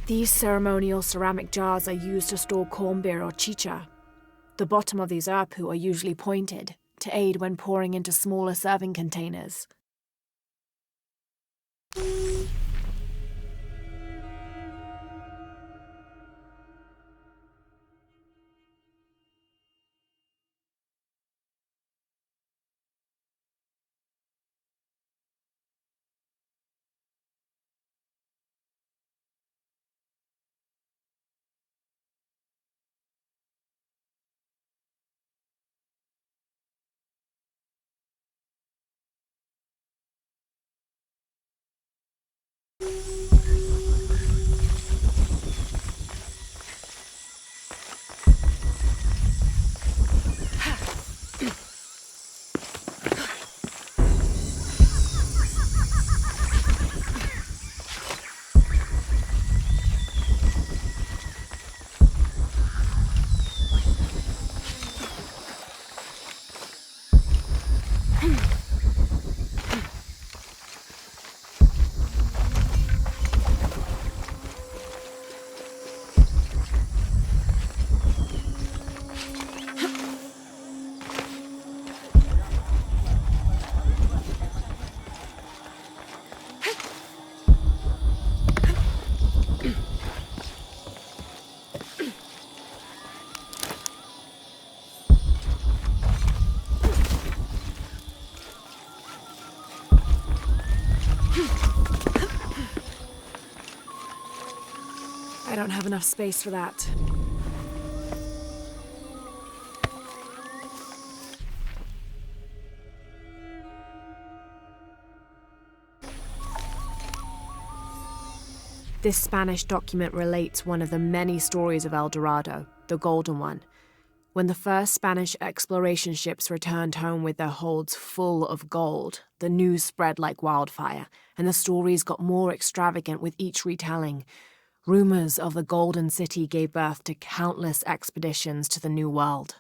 These ceremonial ceramic jars are used to store corn beer or chicha. The bottom of these urpu are usually pointed, to aid when pouring into smaller serving containers. I don't have enough space for that. This Spanish document relates one of the many stories of El Dorado, the Golden One. When the first Spanish exploration ships returned home with their holds full of gold, the news spread like wildfire, and the stories got more extravagant with each retelling. Rumors of the Golden City gave birth to countless expeditions to the New World.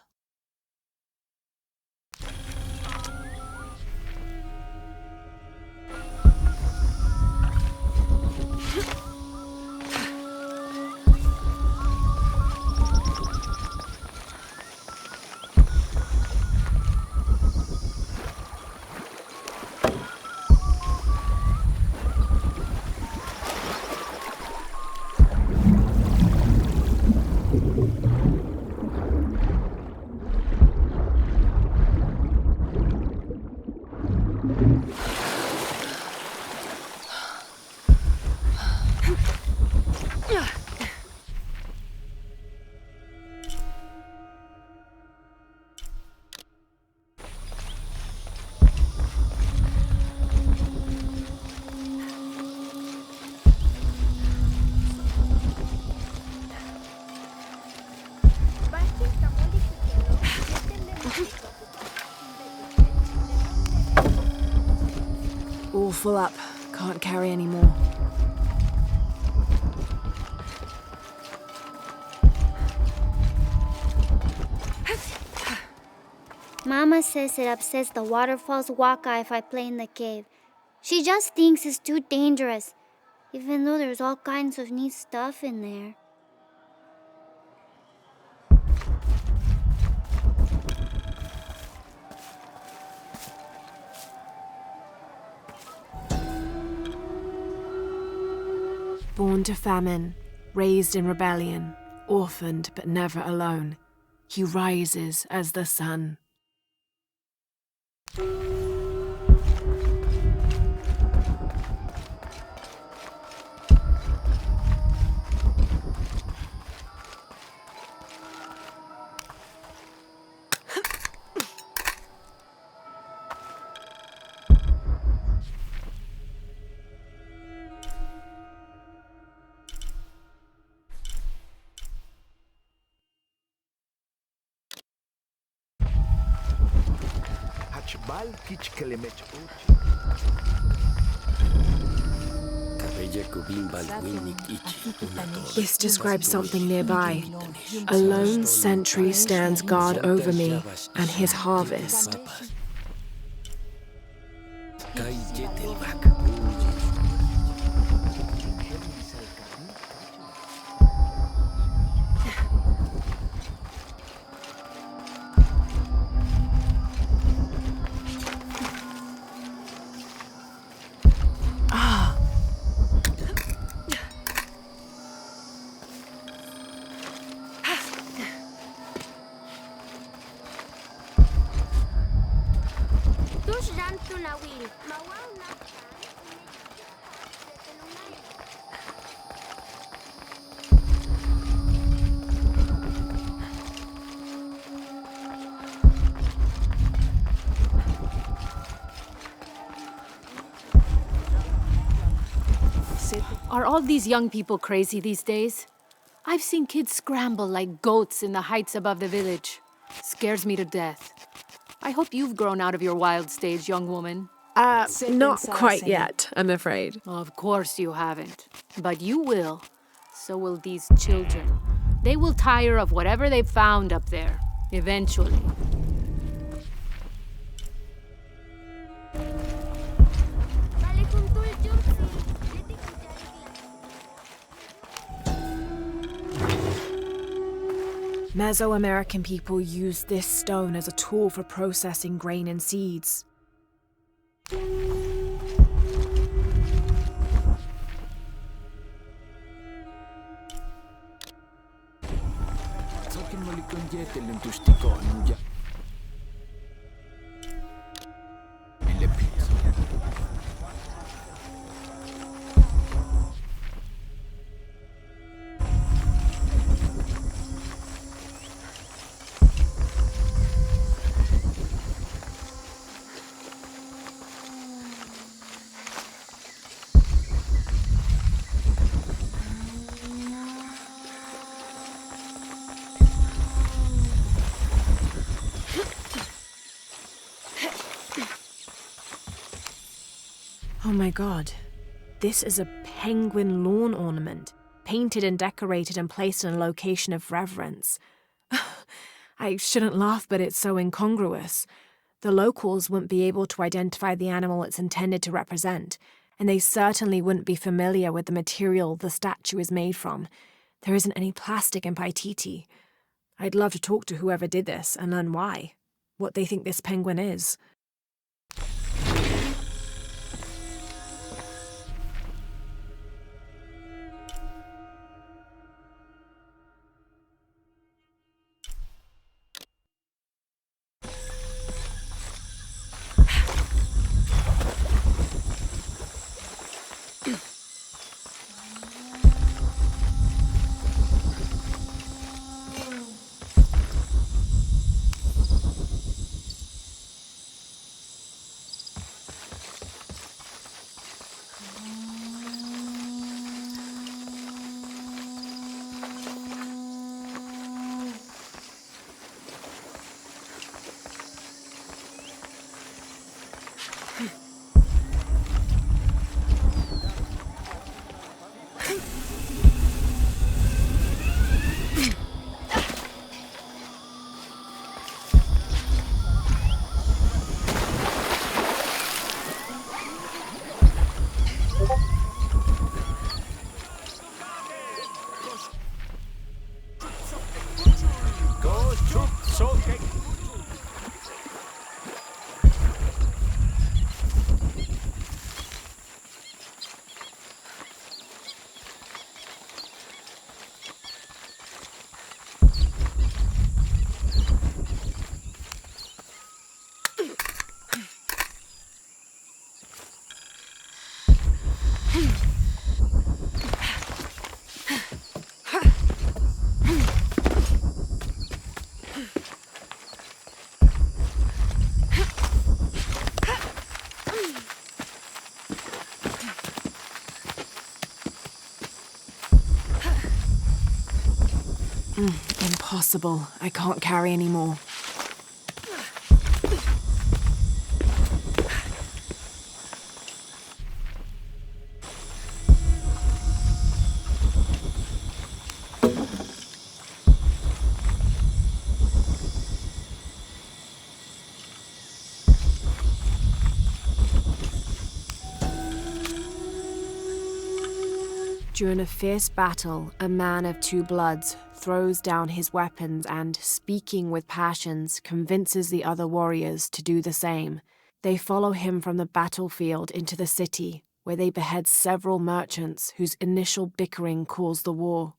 All full up. Can't carry any more. Mama says it upsets the waterfall's waka if I play in the cave. She just thinks it's too dangerous, even though there's all kinds of neat stuff in there. Born to famine, raised in rebellion, orphaned but never alone, he rises as the sun. This describes something nearby. A lone sentry stands guard over me and his harvest. Are all these young people crazy these days? I've seen kids scramble like goats in the heights above the village. Scares me to death. I hope you've grown out of your wild stage, young woman. Not quite yet, I'm afraid. Of course you haven't. But you will. So will these children. They will tire of whatever they've found up there. Eventually. Mesoamerican people used this stone as a tool for processing grain and seeds. Oh my god. This is a penguin lawn ornament, painted and decorated and placed in a location of reverence. I shouldn't laugh, but it's so incongruous. The locals wouldn't be able to identify the animal it's intended to represent, and they certainly wouldn't be familiar with the material the statue is made from. There isn't any plastic in Paititi. I'd love to talk to whoever did this and learn why, what they think this penguin is. Impossible. I can't carry anymore. During a fierce battle, a man of two bloods throws down his weapons and, speaking with passions, convinces the other warriors to do the same. They follow him from the battlefield into the city, where they behead several merchants whose initial bickering caused the war.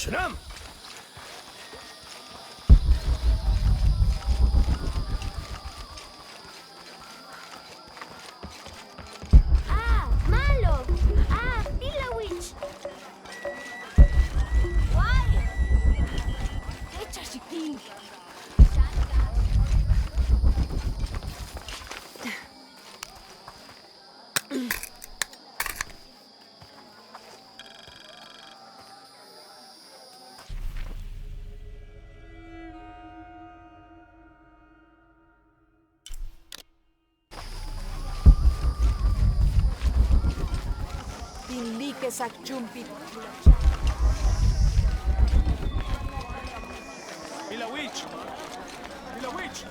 Shanam! Ah, malo! Ah, Tila Witch! Why? Echa chiquín. Mila Witch! Mila Witch!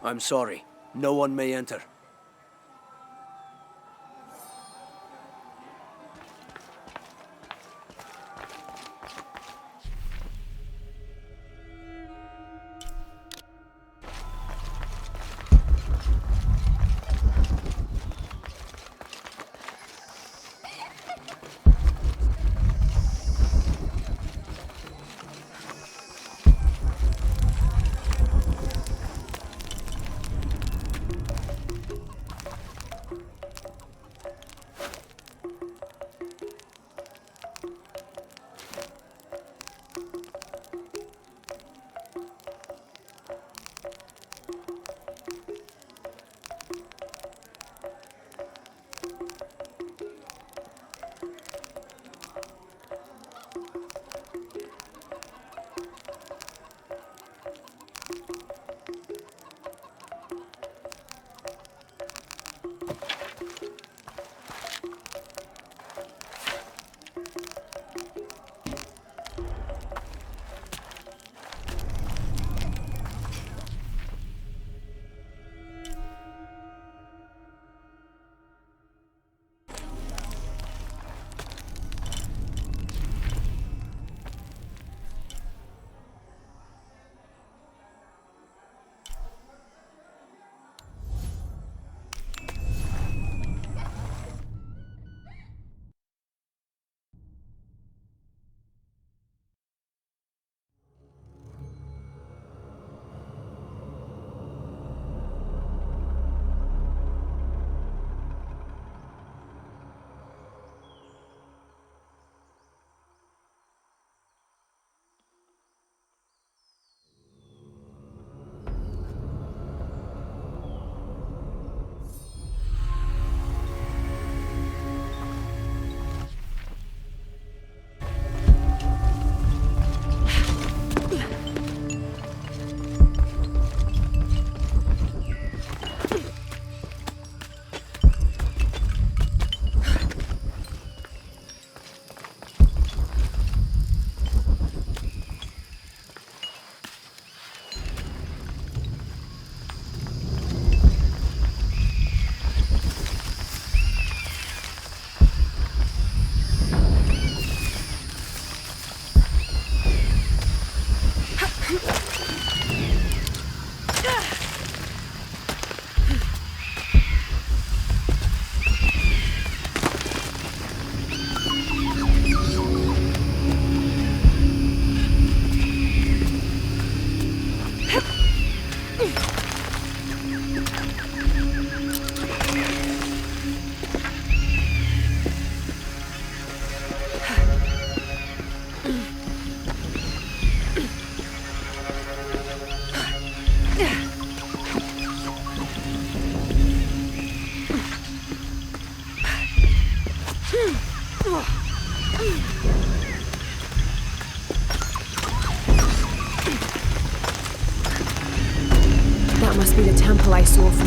I'm sorry. No one may enter.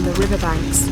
from the riverbanks.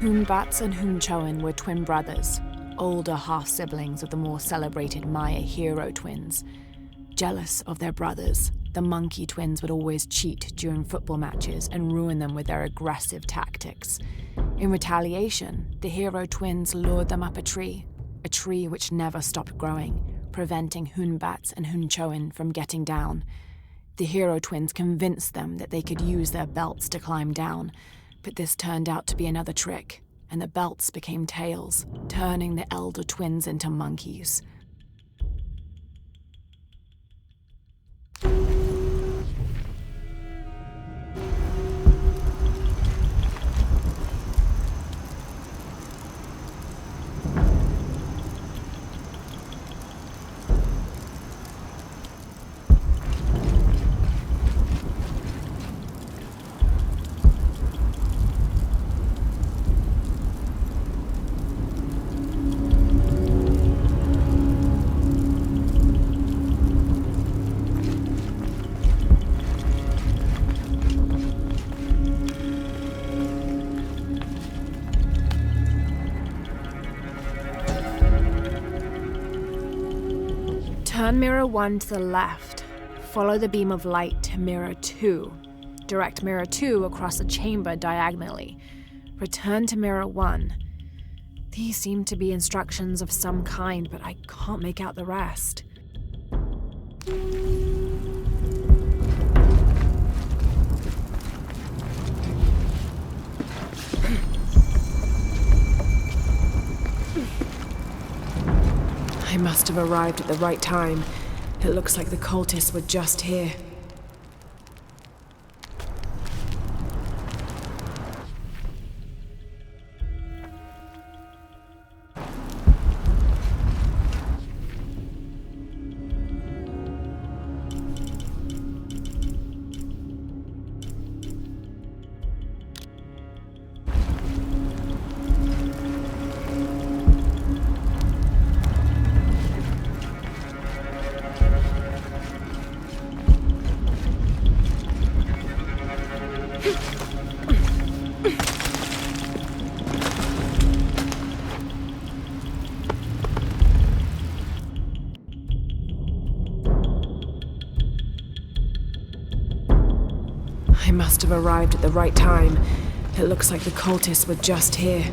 Humbats and Humchoan were twin brothers, older half-siblings of the more celebrated Maya hero twins. Jealous of their brothers, the monkey twins would always cheat during football matches and ruin them with their aggressive tactics. In retaliation, the hero twins lured them up a tree which never stopped growing, preventing Humbats and Humchoan from getting down. The hero twins convinced them that they could use their belts to climb down, but this turned out to be another trick, and the belts became tails, turning the elder twins into monkeys. Turn mirror 1 to the left. Follow the beam of light to mirror 2. Direct mirror 2 across the chamber diagonally. Return to mirror 1. These seem to be instructions of some kind, but I can't make out the rest. I must have arrived at the right time. It looks like the cultists were just here. I must have arrived at the right time. It looks like the cultists were just here.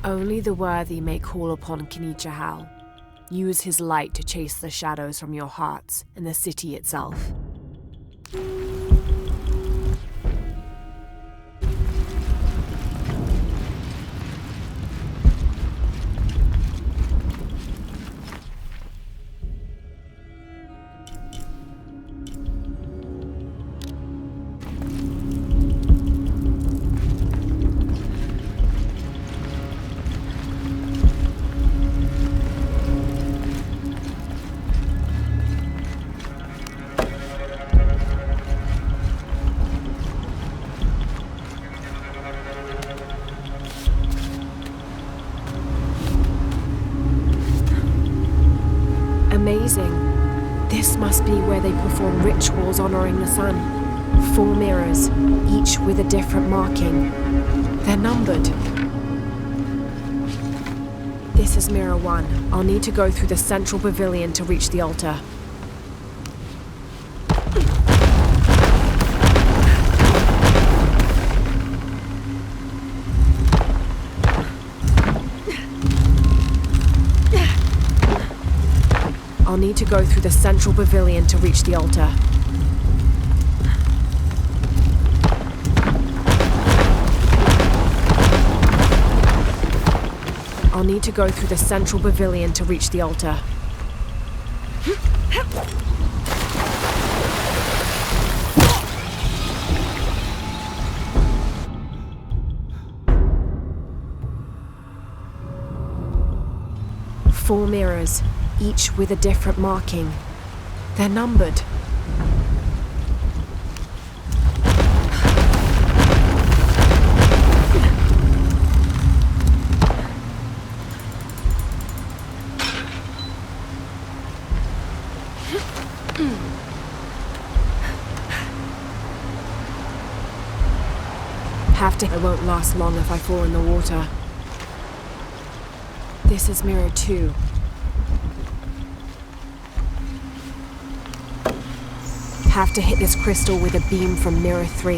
Only the worthy may call upon Kinichahal. Use his light to chase the shadows from your hearts and the city itself. Amazing. This must be where they perform rituals honoring the sun. 4 mirrors, each with a different marking. They're numbered. This is mirror 1. I'll need to go through the central pavilion to reach the altar. need to go through the central pavilion to reach the altar. I'll need to go through the central pavilion to reach the altar. Four mirrors, each with a different marking. They're numbered. It won't last long if I fall in the water. This is mirror 2. Have to hit this crystal with a beam from mirror 3.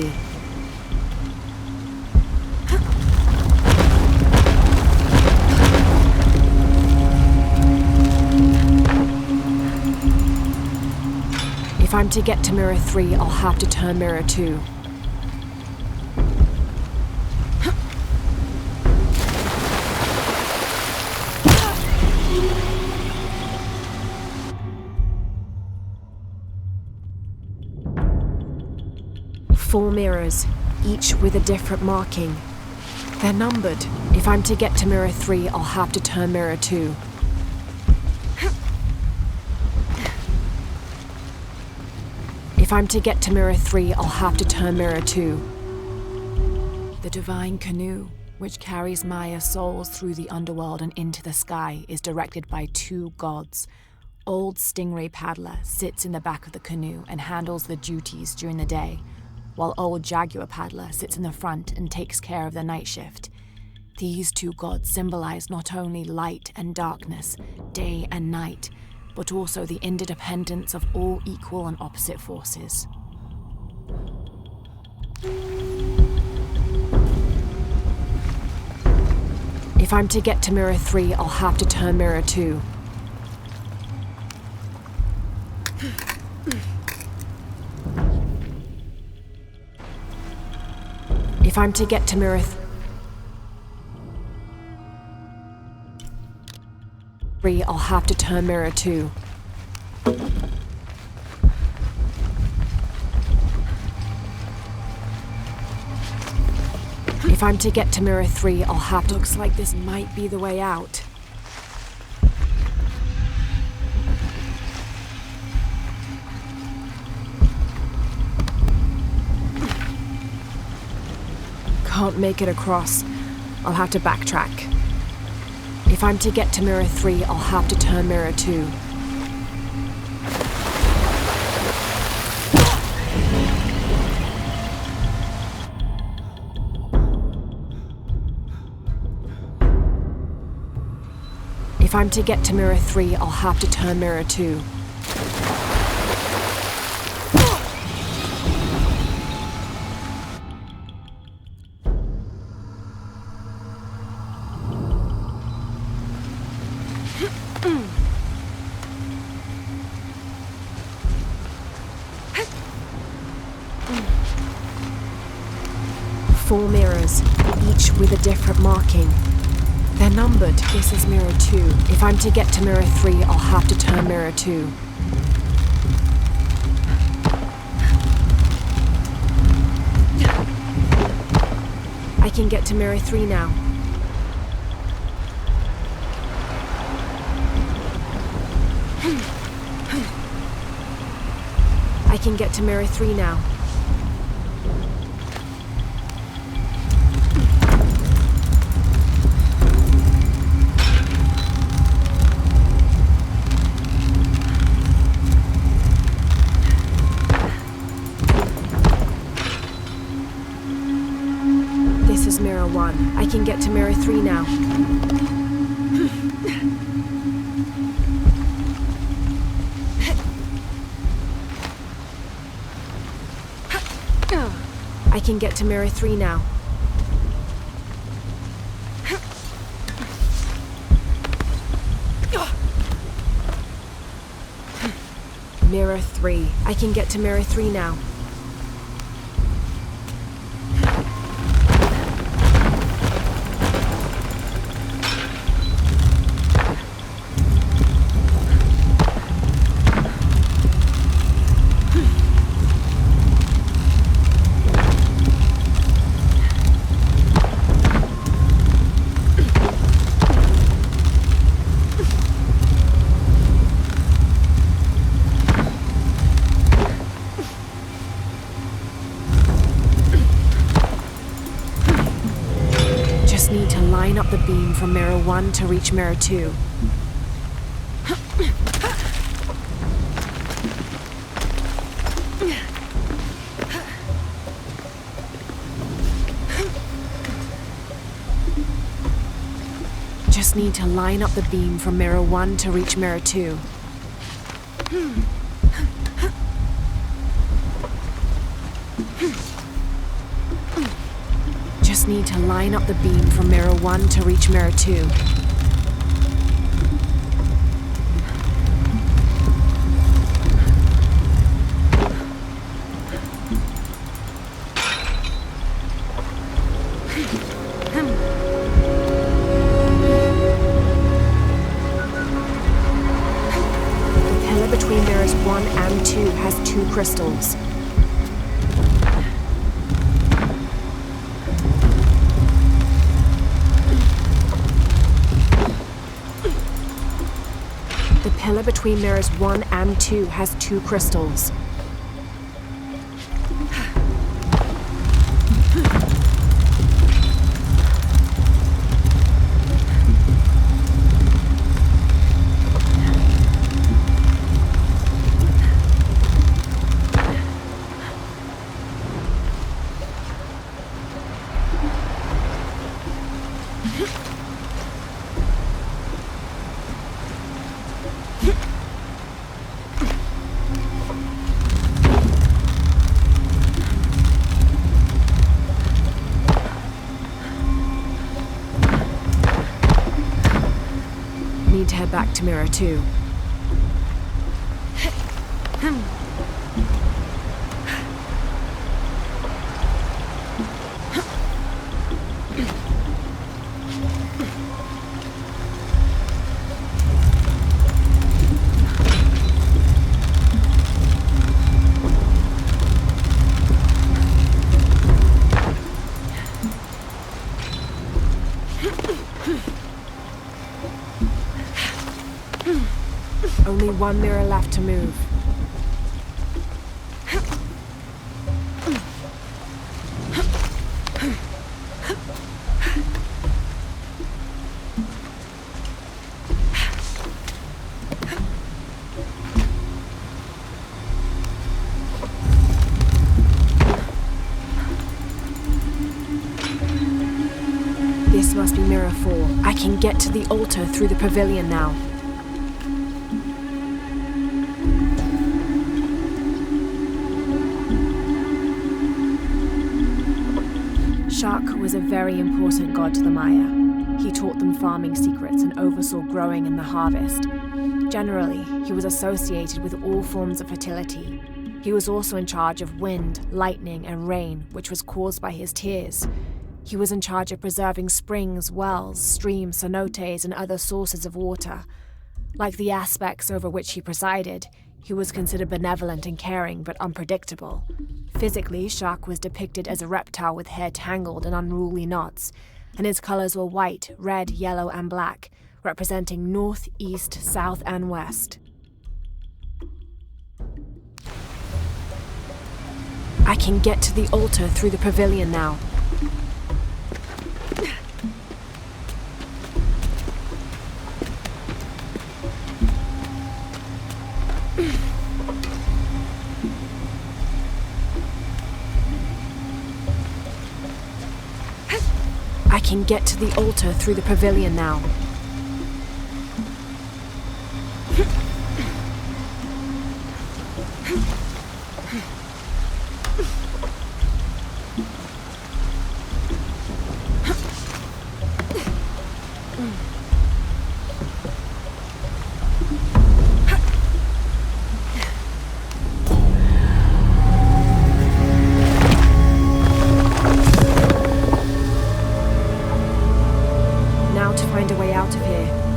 If I'm to get to mirror 3, I'll have to turn mirror 2. Four mirrors, each with a different marking. They're numbered. If I'm to get to mirror 3, I'll have to turn mirror 2. If I'm to get to mirror 3, I'll have to turn mirror 2. The divine canoe, which carries Maya's souls through the underworld and into the sky, is directed by 2 gods. Old Stingray Paddler sits in the back of the canoe and handles the duties during the day, while Old Jaguar Paddler sits in the front and takes care of the night shift. These 2 gods symbolize not only light and darkness, day and night, but also the interdependence of all equal and opposite forces. If I'm to get to mirror 3, I'll have to turn mirror 2. If I'm to get to mirror 3, I'll have to turn mirror 2. If I'm to get to mirror 3, I'll have to... Looks like this might be the way out. Can't make it across. I'll have to backtrack. If I'm to get to mirror 3, I'll have to turn mirror 2. If I'm to get to mirror 3, I'll have to turn mirror 2. Four mirrors, each with a different marking. They're numbered. This is mirror 2. If I'm to get to mirror 3, I'll have to turn mirror 2. I can get to mirror 3 now. I can get to mirror 3 now. This is mirror 1. I can get to mirror 3 now. I can get to mirror 3 now. Mirror 3. I can get to Mirror 3 now. Need to line up the beam from Mirror 1 to reach Mirror 2. Just need to line up the beam from Mirror 1 to reach Mirror 2. Just need to line up the beam from Mirror 1 to reach Mirror 2. The pillar between Mirrors 1 and 2 has 2 crystals. The pillar between Mirrors 1 and 2 has 2 crystals. Need to head back to Mirror 2. Only one mirror left to move. This must be Mirror 4. I can get to the altar through the pavilion now. Shark was a very important god to the Maya. He taught them farming secrets and oversaw growing and the harvest. Generally, he was associated with all forms of fertility. He was also in charge of wind, lightning, and rain, which was caused by his tears. He was in charge of preserving springs, wells, streams, cenotes, and other sources of water. Like the aspects over which he presided, he was considered benevolent and caring, but unpredictable. Physically, Shark was depicted as a reptile with hair tangled in unruly knots, and his colors were white, red, yellow, and black, representing north, east, south, and west. I can get to the altar through the pavilion now. I can get to the altar through the pavilion now. find a way out of here.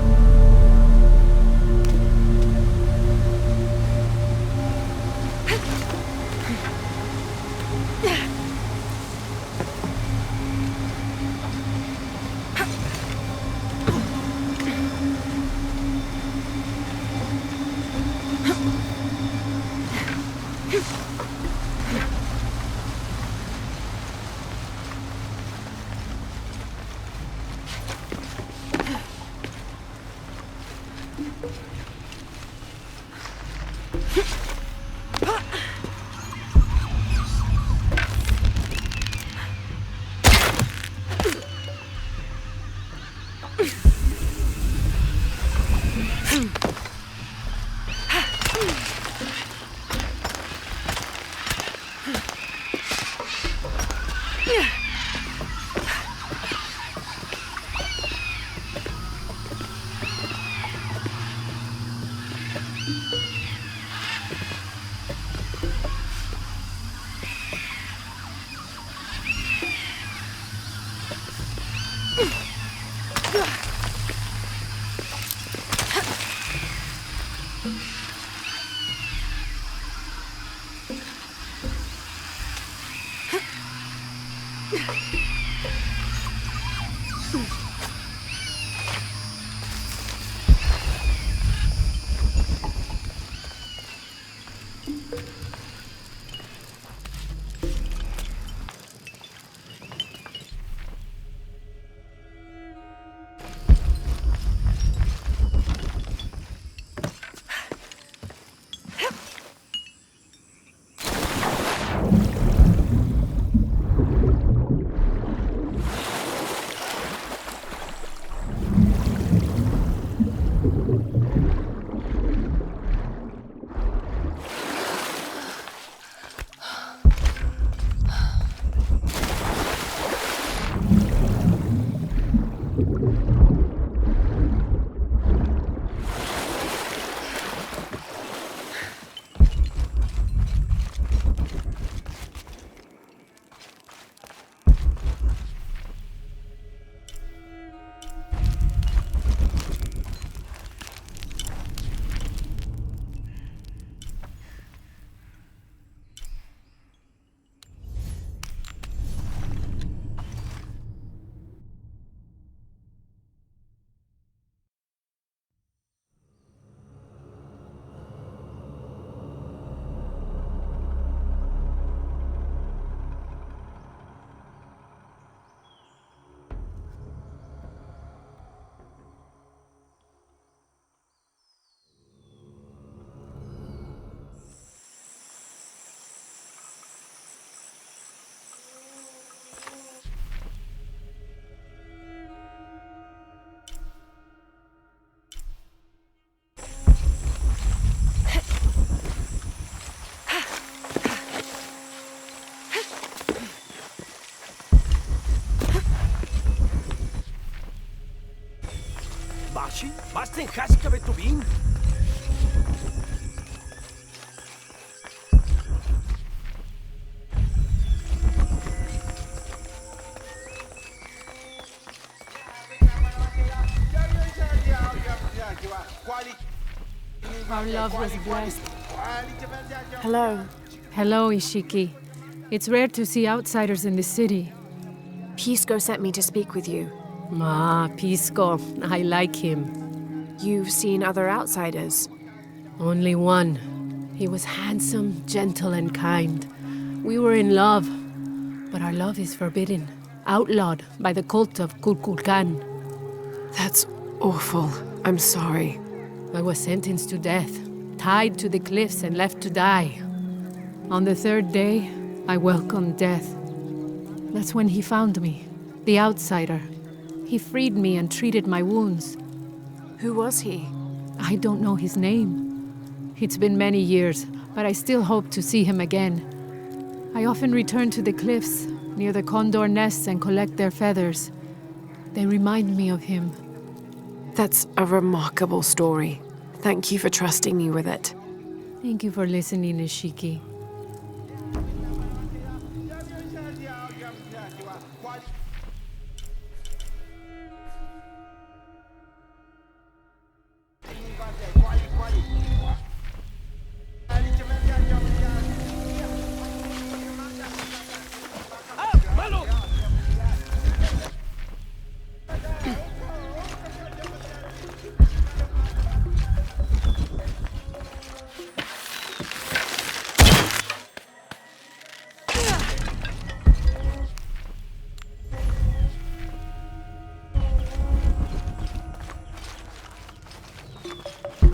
Bashi? Was den Haska Betubin? Our love was blessed. Hello. Hello, Ishiki. It's rare to see outsiders in the city. Pisco sent me to speak with you. Ah, Pisco. I like him. You've seen other outsiders. Only one. He was handsome, gentle, and kind. We were in love. But our love is forbidden. Outlawed by the cult of Kulkulkan. That's awful. I'm sorry. I was sentenced to death, tied to the cliffs and left to die. On the third day, I welcomed death. That's when he found me, the outsider. He freed me and treated my wounds. Who was he? I don't know his name. It's been many years, but I still hope to see him again. I often return to the cliffs, near the condor nests, and collect their feathers. They remind me of him. That's a remarkable story. Thank you for trusting me with it. Thank you for listening, Ishiki.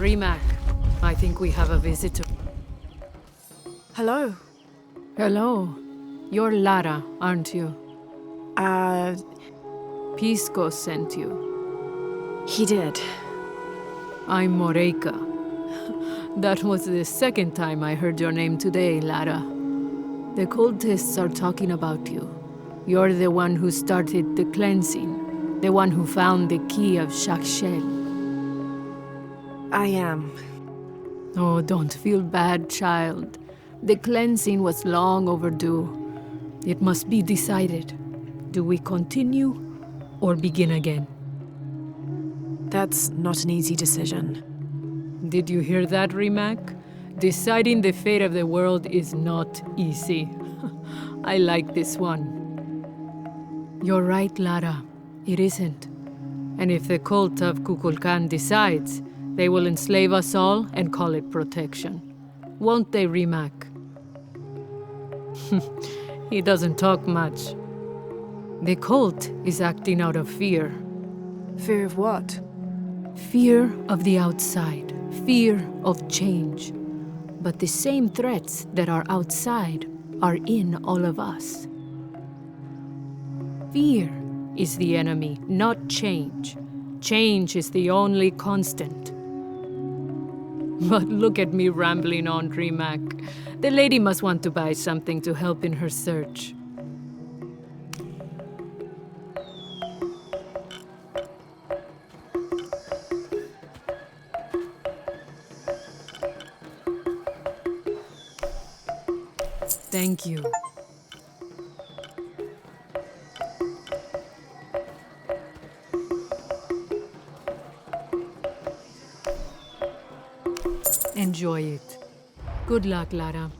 Rimac, I think we have a visitor. Hello. Hello. You're Lara, aren't you? Uh, Pisco sent you. he did. I'm Moreika. That was the second time I heard your name today, Lara. The cultists are talking about you. You're the one who started the cleansing, the one who found the key of Shakshel. I am. Oh, don't feel bad, child. The cleansing was long overdue. It must be decided. Do we continue or begin again? That's not an easy decision. Did you hear that, Rimac? Deciding the fate of the world is not easy. I like this one. You're right, Lara. It isn't. And if the cult of Kukulkan decides, they will enslave us all and call it protection. Won't they, Rimac? He doesn't talk much. The cult is acting out of fear. Fear of what? Fear of the outside. Fear of change. But the same threats that are outside are in all of us. Fear is the enemy, not change. Change is the only constant. But look at me rambling on, Rimac. The lady must want to buy something to help in her search. Thank you. Enjoy it. Good luck, Lara.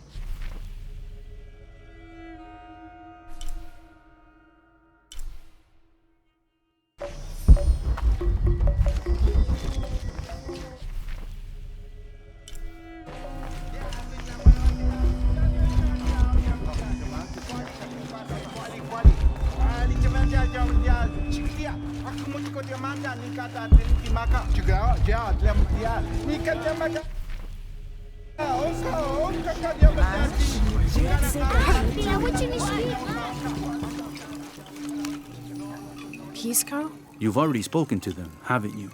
Pisco? You've already spoken to them, haven't you?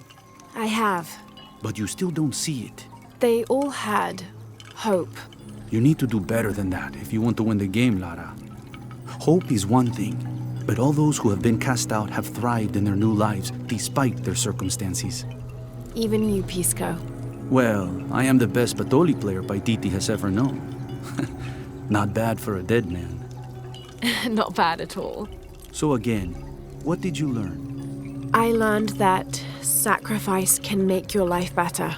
I have. But you still don't see it. They all had hope. You need to do better than that if you want to win the game, Lara. Hope is one thing, but all those who have been cast out have thrived in their new lives despite their circumstances. Even you, Pisco. Well, I am the best Batoli player Paititi has ever known. Not bad for a dead man. Not bad at all. So again, what did you learn? I learned that sacrifice can make your life better.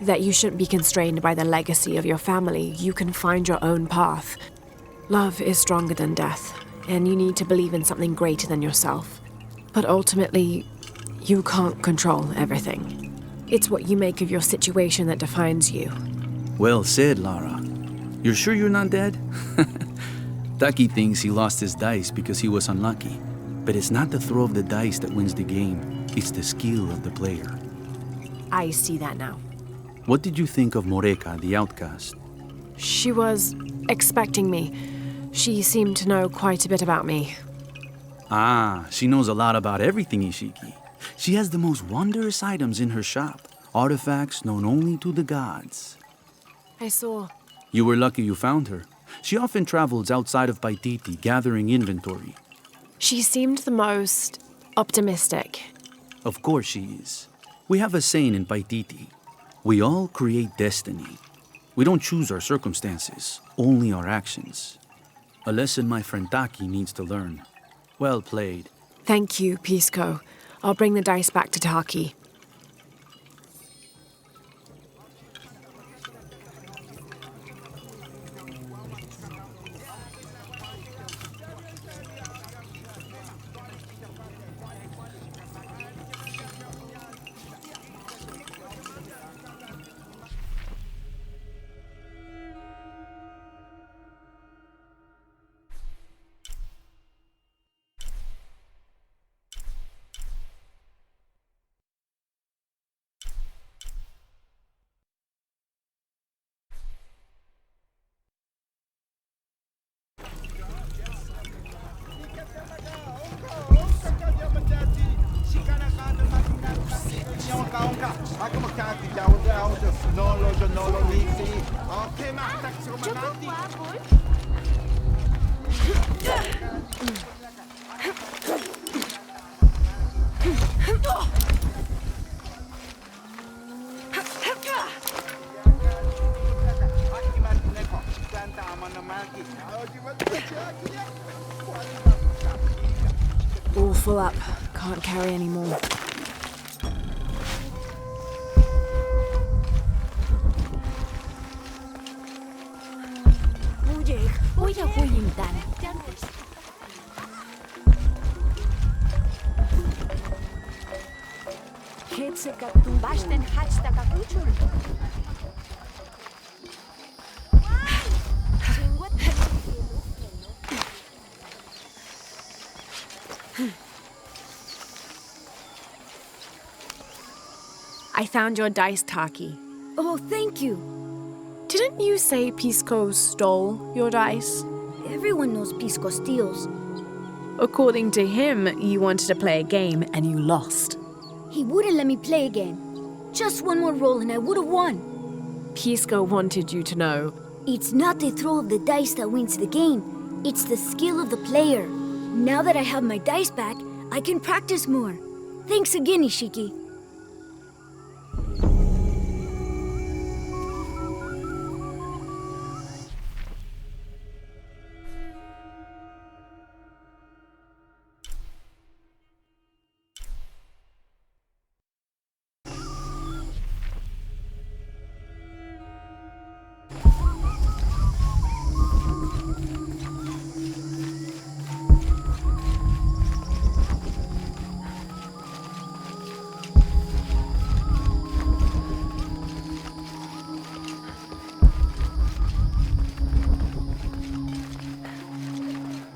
That you shouldn't be constrained by the legacy of your family. You can find your own path. Love is stronger than death, and you need to believe in something greater than yourself. But ultimately, you can't control everything. It's what you make of your situation that defines you. Well said, Lara. You're sure you're not dead? Taki thinks he lost his dice because he was unlucky. But it's not the throw of the dice that wins the game. It's the skill of the player. I see that now. What did you think of Moreka, the outcast? She was expecting me. She seemed to know quite a bit about me. Ah, she knows a lot about everything, Ishiki. She has the most wondrous items in her shop. Artifacts known only to the gods. I saw. You were lucky you found her. She often travels outside of Paititi, gathering inventory. She seemed the most optimistic. Of course she is. We have a saying in Paititi. We all create destiny. We don't choose our circumstances, only our actions. A lesson my friend Taki needs to learn. Well played. Thank you, Pisco. I'll bring the dice back to Taki. All full up. Can't carry any more. I found your dice, Taki. Oh, thank you. Didn't you say Pisco stole your dice? Everyone knows Pisco steals. According to him, you wanted to play a game and you lost. He wouldn't let me play again. Just one more roll and I would have won. Pisco wanted you to know. It's not the throw of the dice that wins the game. It's the skill of the player. Now that I have my dice back, I can practice more. Thanks again, Ishiki.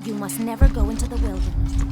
You must never go into the wilderness.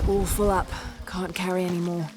All full up. Can't carry any more.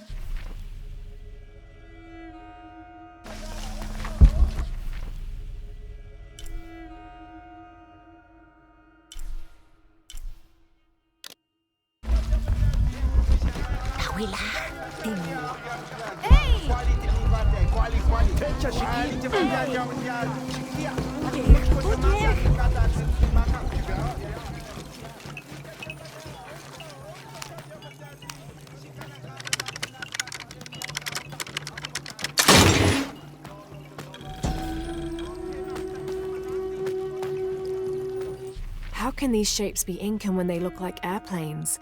How can these shapes be Incan when they look like airplanes?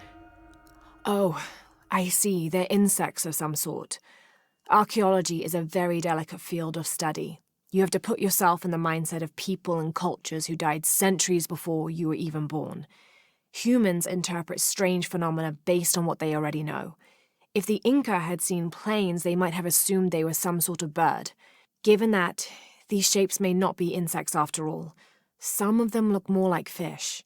Oh, I see. They're insects of some sort. Archaeology is a very delicate field of study. You have to put yourself in the mindset of people and cultures who died centuries before you were even born. Humans interpret strange phenomena based on what they already know. If the Inca had seen planes, they might have assumed they were some sort of bird. Given that, these shapes may not be insects after all. Some of them look more like fish.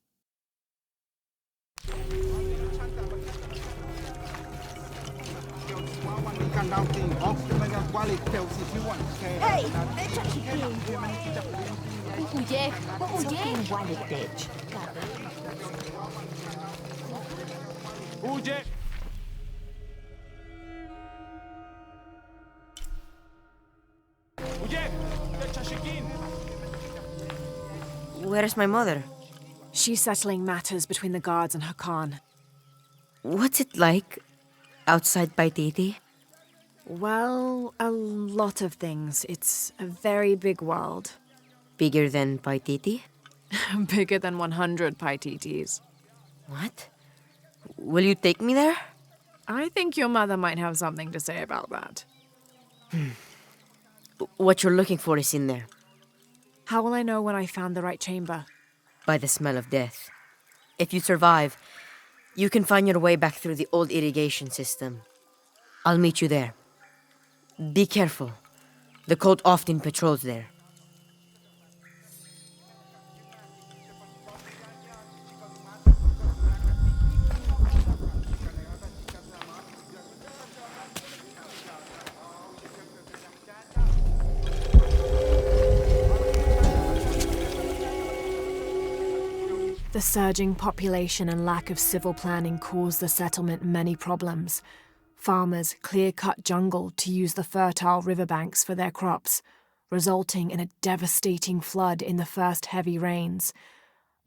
Where's my mother? She's settling matters between the guards and her Khan. What's it like outside Paititi? Well, a lot of things. It's a very big world. Bigger than Paititi? Bigger than 100 Paititis. What? Will you take me there? I think your mother might have something to say about that. What you're looking for is in there. How will I know when I found the right chamber? By the smell of death. If you survive, you can find your way back through the old irrigation system. I'll meet you there. Be careful. The cult often patrols there. The surging population and lack of civil planning caused the settlement many problems. Farmers clear-cut jungle to use the fertile riverbanks for their crops, resulting in a devastating flood in the first heavy rains.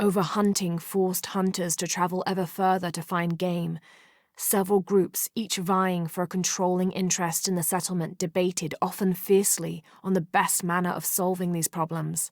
Overhunting forced hunters to travel ever further to find game. Several groups, each vying for a controlling interest in the settlement, debated often fiercely on the best manner of solving these problems.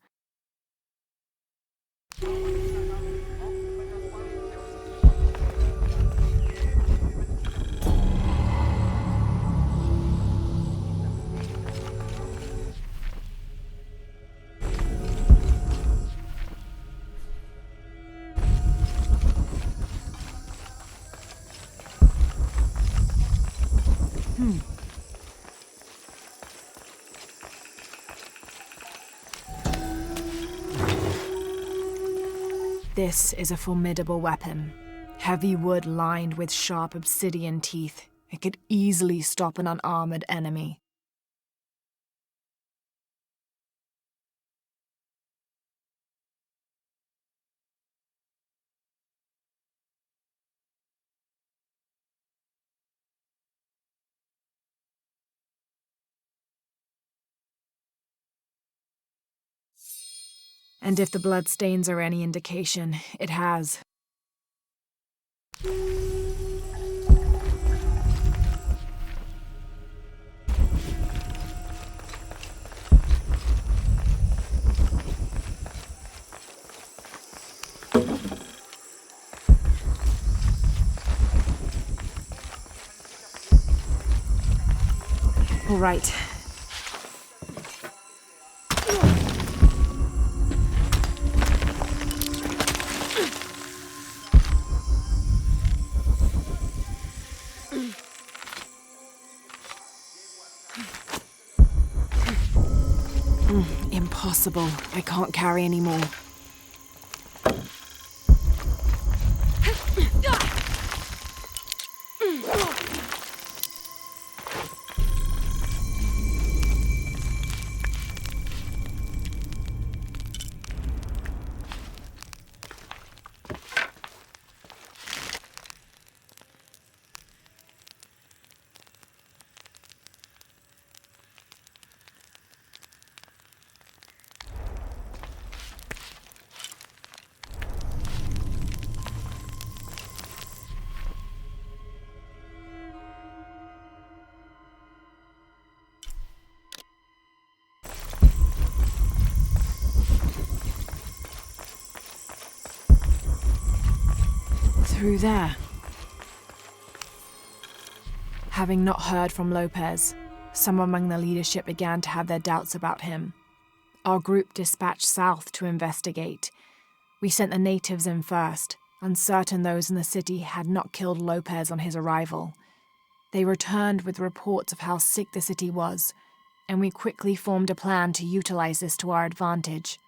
This is a formidable weapon. Heavy wood lined with sharp obsidian teeth. It could easily stop an unarmored enemy. And if the bloodstains are any indication, it has. All right. Impossible. I can't carry anymore. through there. Having not heard from Lopez, some among the leadership began to have their doubts about him. Our group dispatched south to investigate. We sent the natives in first, uncertain those in the city had not killed Lopez on his arrival. They returned with reports of how sick the city was, and we quickly formed a plan to utilize this to our advantage.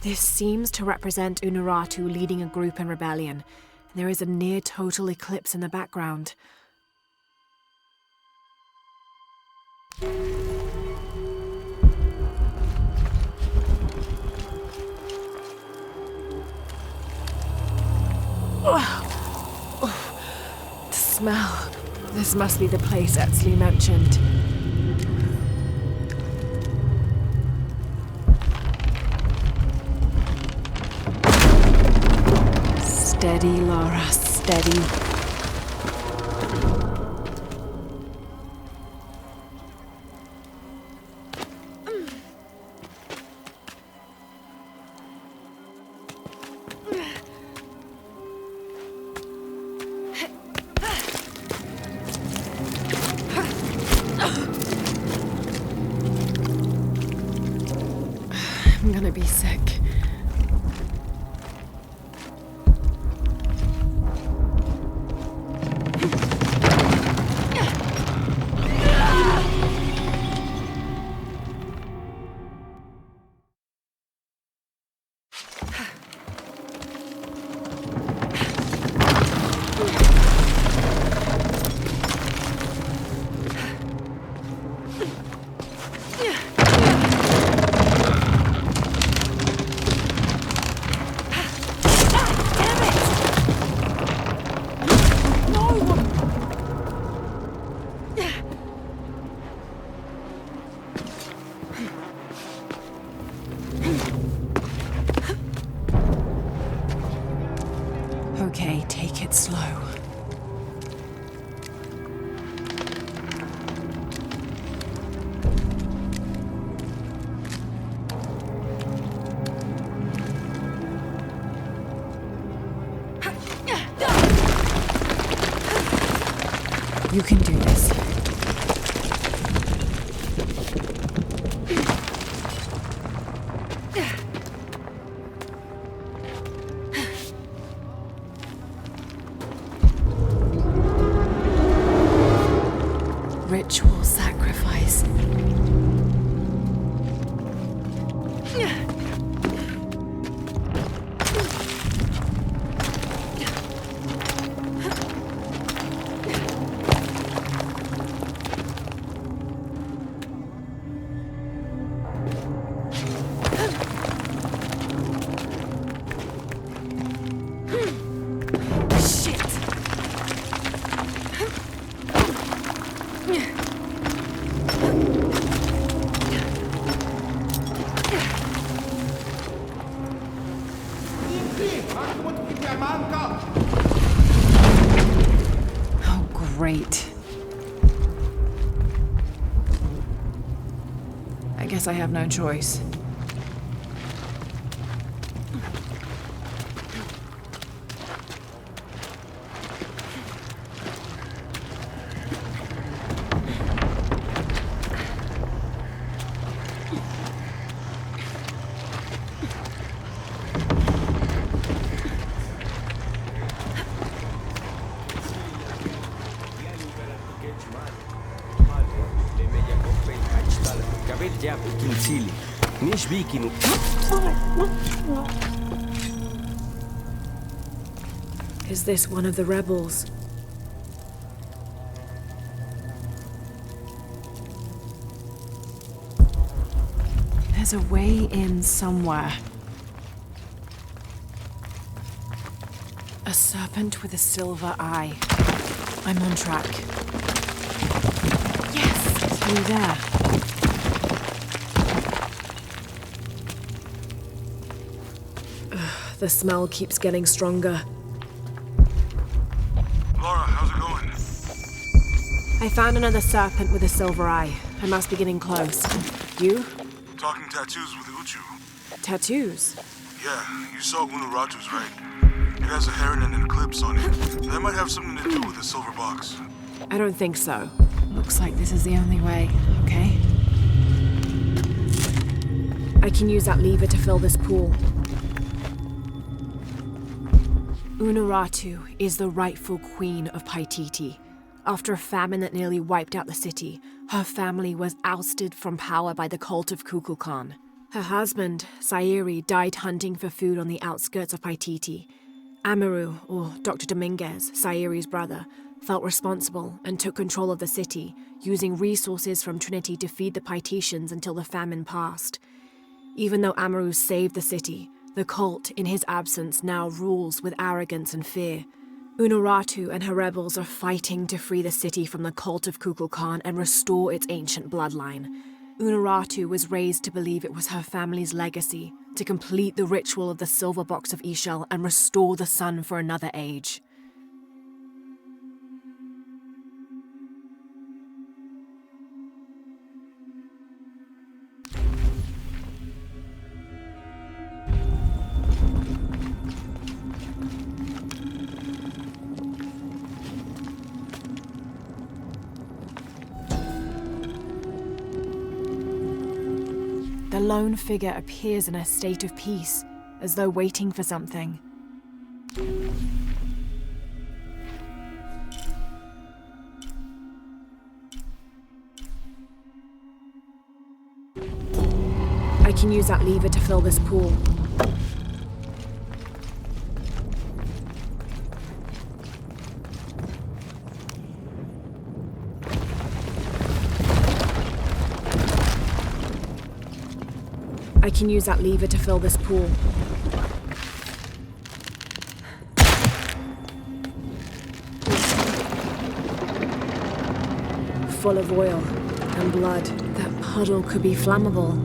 This seems to represent Unuratu leading a group in rebellion. There is a near-total eclipse in the background. The smell. This must be the place Etzli mentioned. Steady, Lara, steady. I'm gonna be sick. Okay, take it slow. You can do this. Ritual sacrifice. Oh, great. I guess I have no choice. Is this one of the rebels? There's a way in somewhere. A serpent with a silver eye. I'm on track. through there. Ugh, the smell keeps getting stronger. Lara, how's it going? I found another serpent with a silver eye. I must be getting close. You? Talking tattoos with Uchu. Tattoos? Yeah, you saw Unuratu's, right? It has a heron and an eclipse on it. That might have something to do with the silver box. I don't think so. Looks like this is the only way, okay? I can use that lever to fill this pool. Unuratu is the rightful queen of Paititi. After a famine that nearly wiped out the city, her family was ousted from power by the cult of Kukulkan. Her husband, Sayiri, died hunting for food on the outskirts of Paititi. Amaru, or Dr. Dominguez, Sayiri's brother, felt responsible and took control of the city, using resources from Trinity to feed the Paititians until the famine passed. Even though Amaru saved the city, the cult, in his absence, now rules with arrogance and fear. Unuratu and her rebels are fighting to free the city from the cult of Kukulkan and restore its ancient bloodline. Unuratu was raised to believe it was her family's legacy to complete the ritual of the silver box of Ishel and restore the sun for another age. The lone figure appears in a state of peace, as though waiting for something. I can use that lever to fill this pool. I can use that lever to fill this pool. Full of oil and blood. That puddle could be flammable.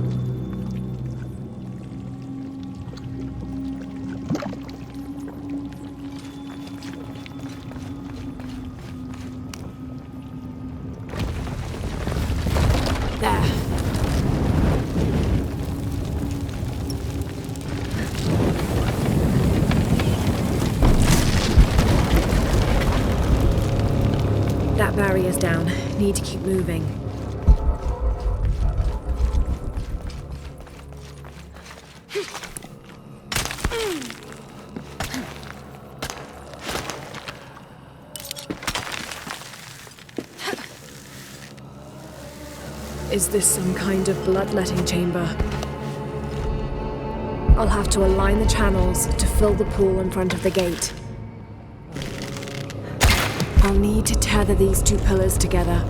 There. That barrier's down. Need to keep moving. Is this some kind of bloodletting chamber? I'll have to align the channels to fill the pool in front of the gate. I'll need to tether these two pillars together.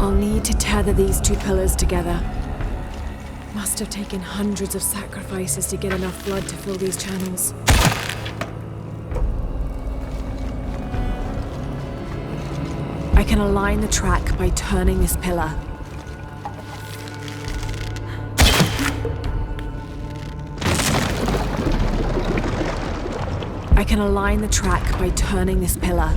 I'll need to tether these two pillars together. Must have taken hundreds of sacrifices to get enough blood to fill these channels. I can align the track by turning this pillar. I can align the track by turning this pillar.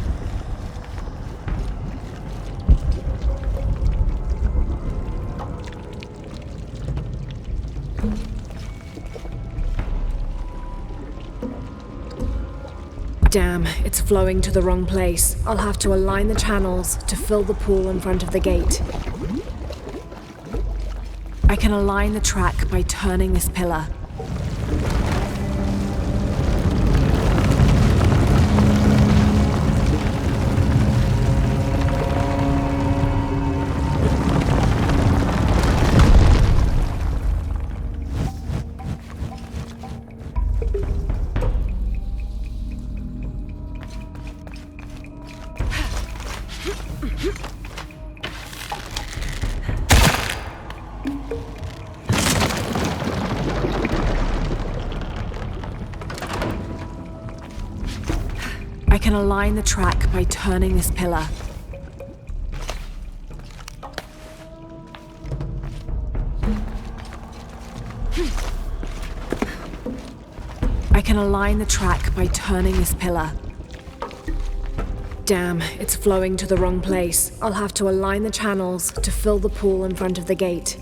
Damn, it's flowing to the wrong place. I'll have to align the channels to fill the pool in front of the gate. I can align the track by turning this pillar. I can align the track by turning this pillar. I can align the track by turning this pillar. Damn, it's flowing to the wrong place. I'll have to align the channels to fill the pool in front of the gate.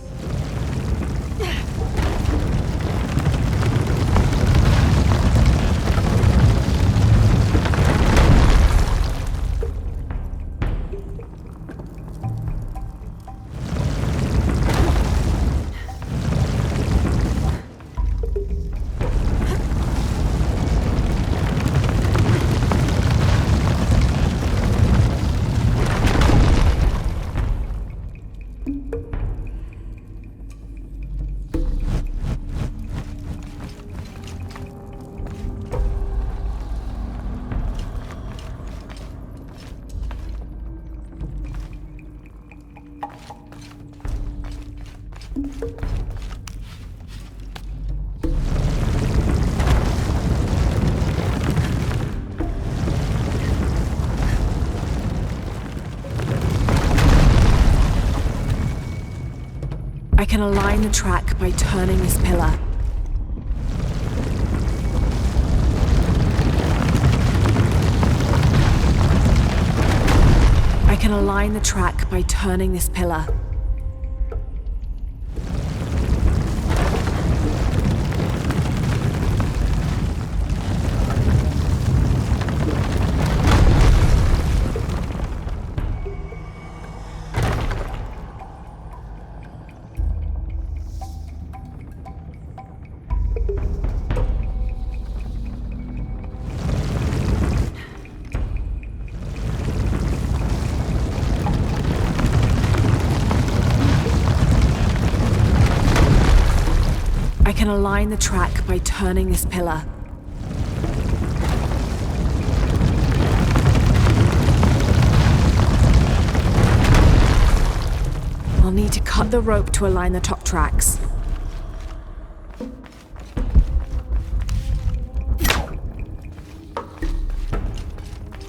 I can align the track by turning this pillar. I can align the track by turning this pillar. I can align the track by turning this pillar. I'll need to cut the rope to align the top tracks.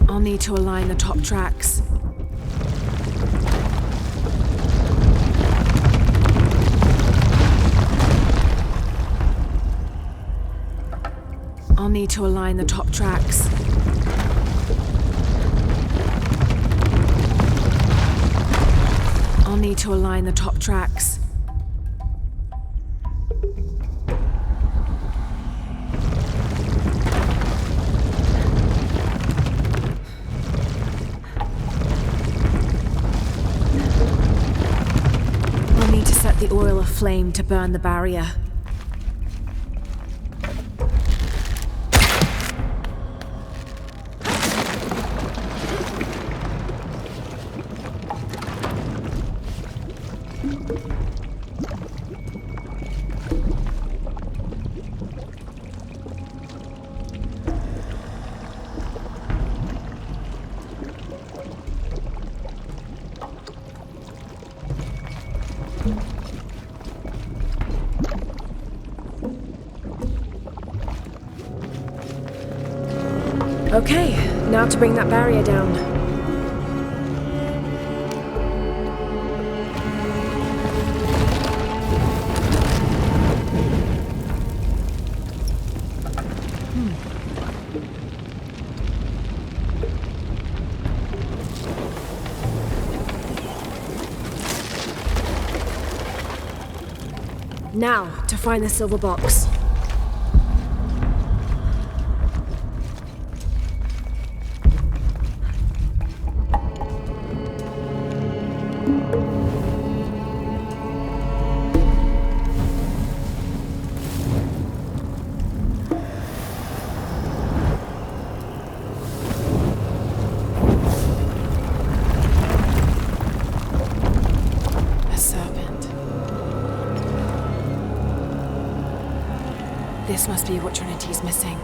I'll need to align the top tracks. I'll need to align the top tracks. I'll need to align the top tracks. I'll need to set the oil aflame to burn the barrier. Okay, now to bring that barrier down. Now, to find the silver box. This must be what Trinity's missing.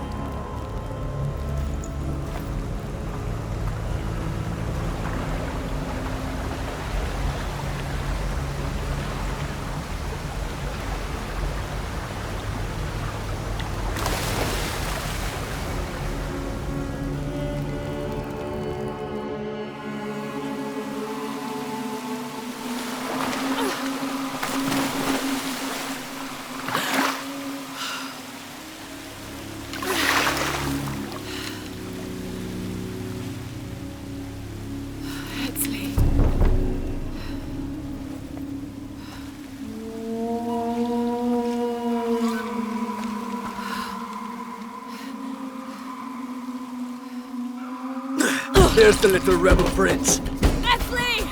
There's the little rebel prince. Ashley!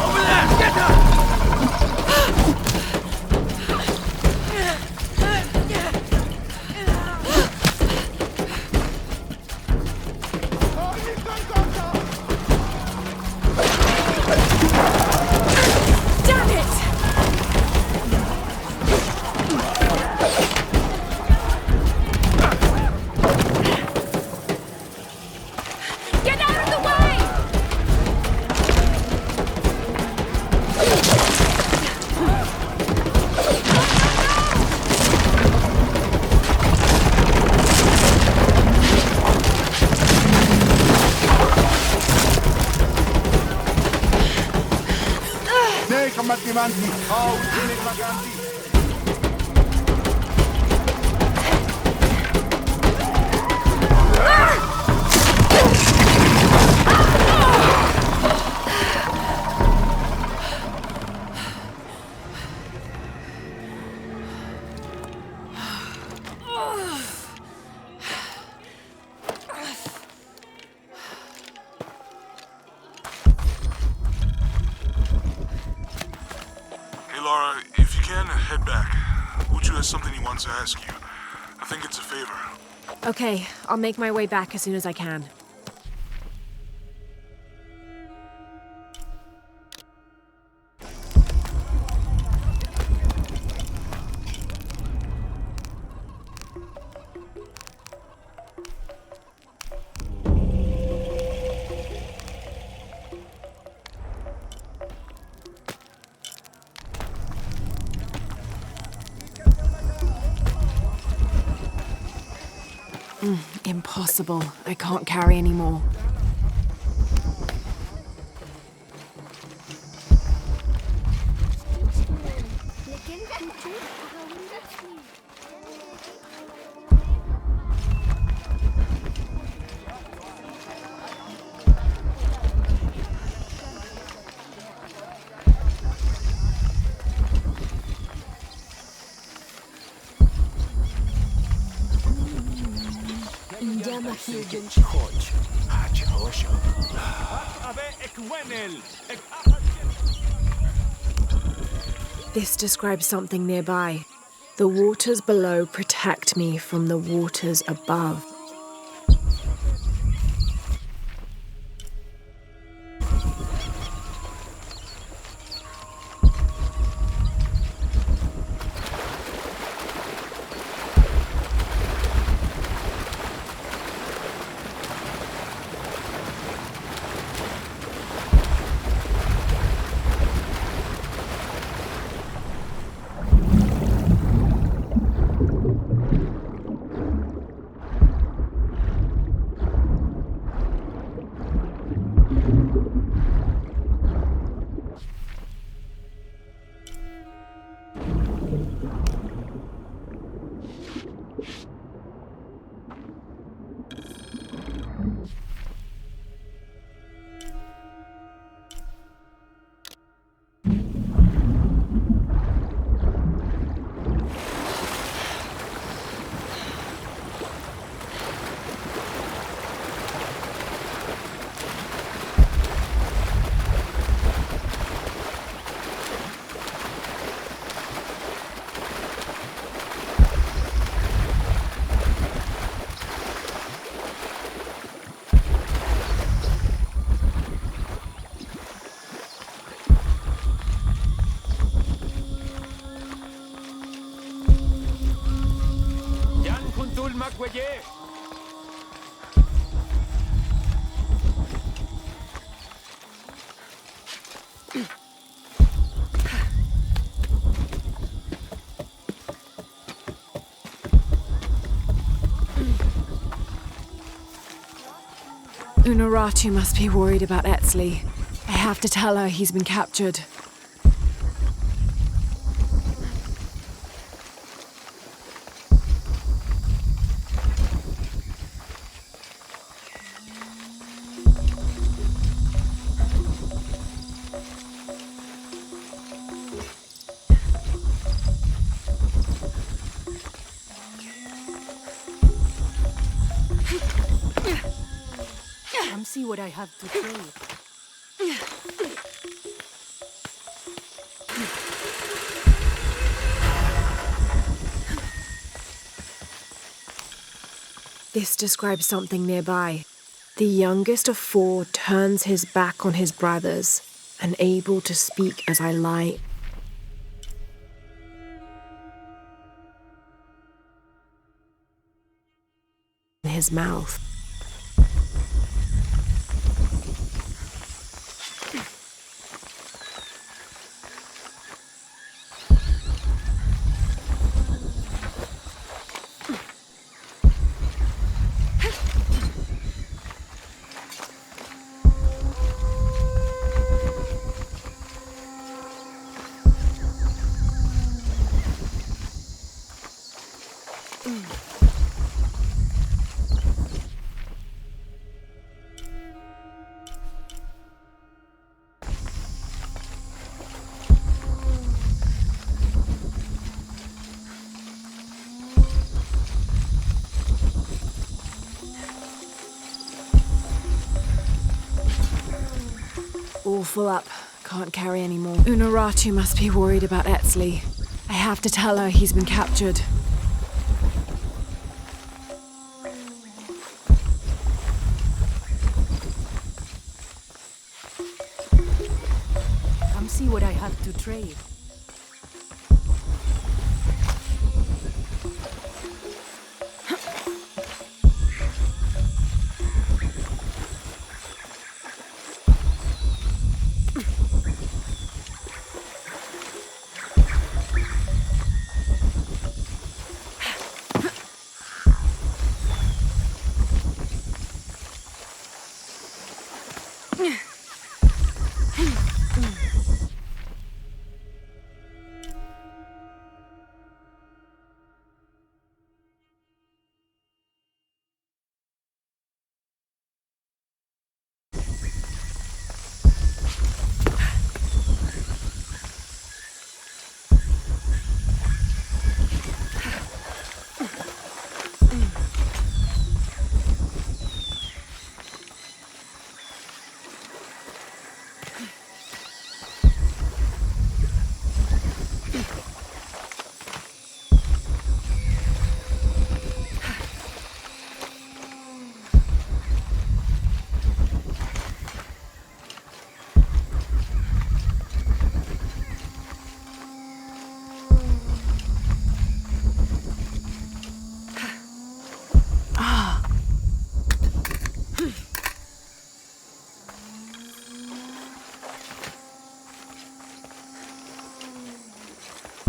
Over there! Get her! Damn it! Get out of the way! Nei, combattimanti! Oh, uccide i vaganti! Hey, Lara, if you can, head back. Uchu has something he wants to ask you. I think it's a favor. Okay, I'll make my way back as soon as I can. Impossible. I can't carry anymore. This describes something nearby. The waters below protect me from the waters above. Unuratu must be worried about Etzli. I have to tell her he's been captured. Come see what I have to trade. This describes something nearby. The youngest of 4 turns his back on his brothers, unable to speak as I lie in his mouth. All full up. Can't carry anymore. Unuratu must be worried about Etzli. I have to tell her he's been captured. Come see what I have to trade.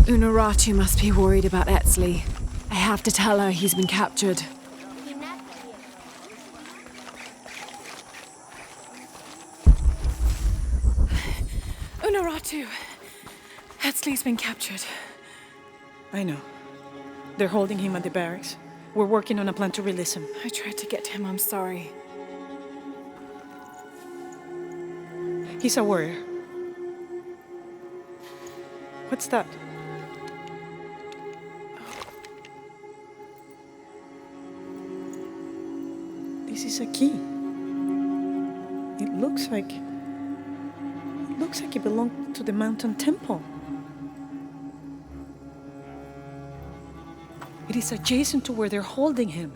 Unuratu must be worried about Etzli. I have to tell her he's been captured. Unuratu! Etzli's been captured. I know. They're holding him at the barracks. We're working on a plan to release him. I tried to get to him, I'm sorry. He's a warrior. What's that? This is a key. It looks like it belonged to the mountain temple. It is adjacent to where they're holding him.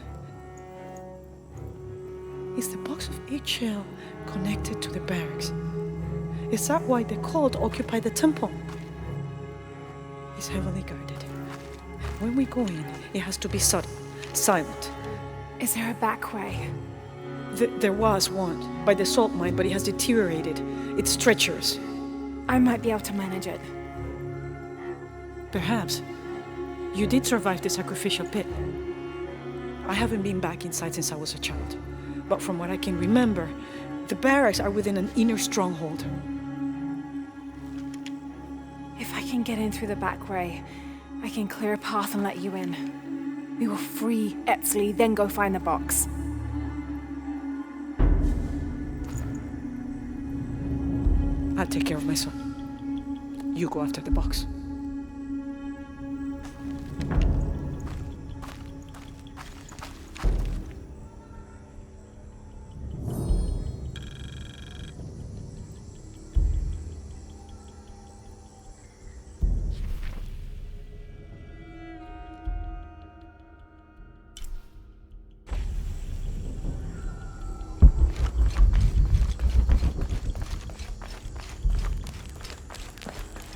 Is the box of eggshell connected to the barracks? Is that why the cult occupied the temple? It's heavily guarded. When we go in, it has to be sudden, silent. Is there a back way? There was one, by the salt mine, but it has deteriorated. It's treacherous. I might be able to manage it. Perhaps. You did survive the sacrificial pit. I haven't been back inside since I was a child. But from what I can remember, the barracks are within an inner stronghold. If I can get in through the back way, I can clear a path and let you in. We will free Etzli, then go find the box. I'll take care of my son. You go after the box.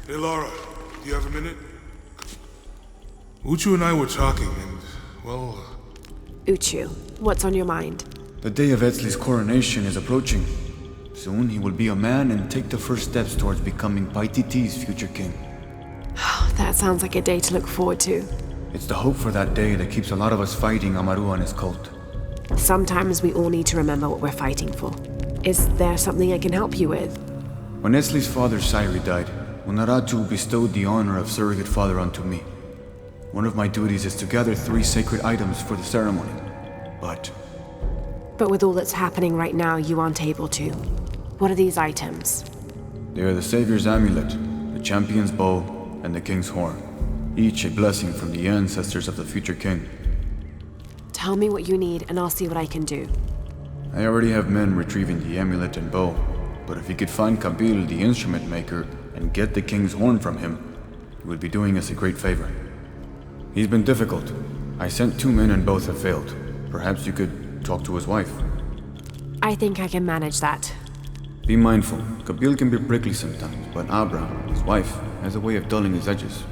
Hey, Lara, do you have a minute? Uchu and I were talking, and, well... Uchu, what's on your mind? The day of Etzli's coronation is approaching. Soon he will be a man and take the first steps towards becoming Paititi's future king. That sounds like a day to look forward to. It's the hope for that day that keeps a lot of us fighting Amaru and his cult. Sometimes we all need to remember what we're fighting for. Is there something I can help you with? When Etzli's father Sairi died, Unaratu bestowed the honor of surrogate father onto me. One of my duties is to gather 3 sacred items for the ceremony. But with all that's happening right now, you aren't able to. What are these items? they are the Savior's amulet, the champion's bow, and the king's horn. Each a blessing from the ancestors of the future king. Tell me what you need, and I'll see what I can do. I already have men retrieving the amulet and bow, but if you could find Kabil, the instrument maker, and get the king's horn from him, you would be doing us a great favor. He's been difficult. I sent 2 men and both have failed. Perhaps you could talk to his wife. I think I can manage that. Be mindful. Kabil can be prickly sometimes, but Abra, his wife, has a way of dulling his edges.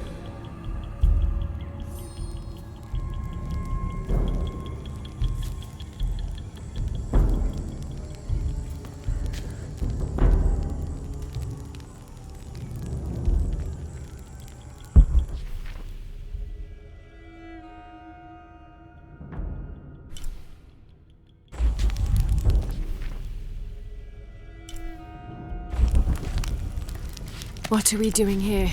What are we doing here?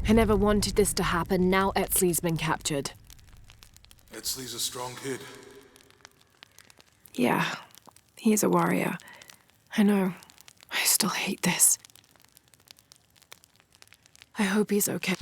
I never wanted this to happen. Now Etzli's been captured. Etzli's a strong kid. Yeah, he's a warrior. I know. I still hate this. I hope he's okay.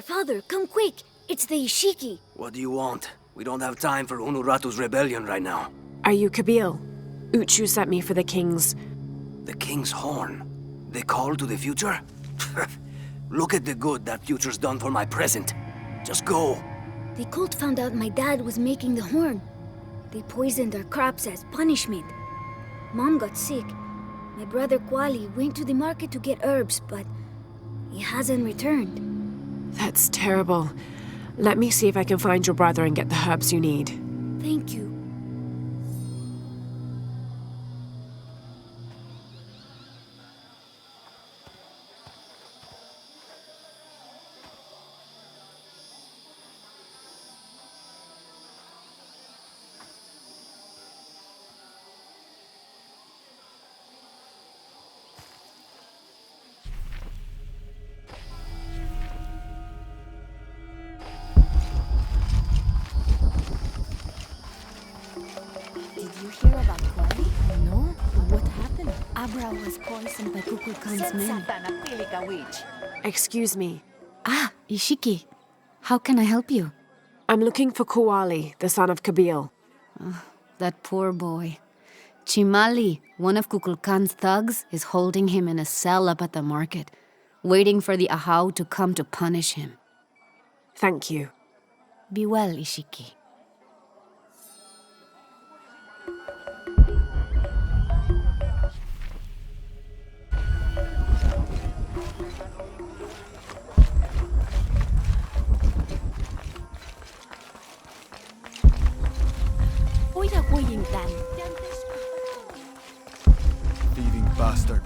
Father, come quick! It's the Ishiki. What do you want? We don't have time for Unuratu's rebellion right now. Are you Kabil? Uchu sent me for the king's... The king's horn? The call to the future? Look at the good that future's done for my present. Just go. The cult found out my dad was making the horn. They poisoned our crops as punishment. Mom got sick. My brother Kwali went to the market to get herbs, but he hasn't returned. That's terrible. Let me see if I can find your brother and get the herbs you need. Thank you. Was poisoned by Kukulkan's men. Excuse me. Ah, Ishiki. How can I help you? I'm looking for Kuali, the son of Kabil. That poor boy. Chimali, one of Kukulkan's thugs, is holding him in a cell up at the market, waiting for the Ahau to come to punish him. Thank you. Be well, Ishiki. bastard.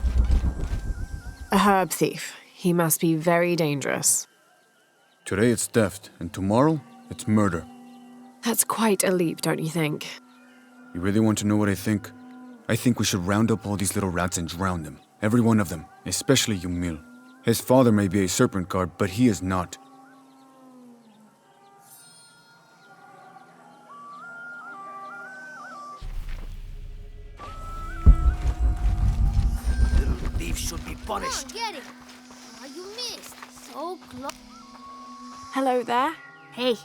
A herb thief. He must be very dangerous. Today it's theft, and tomorrow it's murder. That's quite a leap, don't you think? You really want to know what I think? I think we should round up all these little rats and drown them. Every one of them, especially Yumil. His father may be a serpent guard, but he is not. Little thieves should be punished. Come on, get it. Oh, you missed. So close. Hello there. Hey,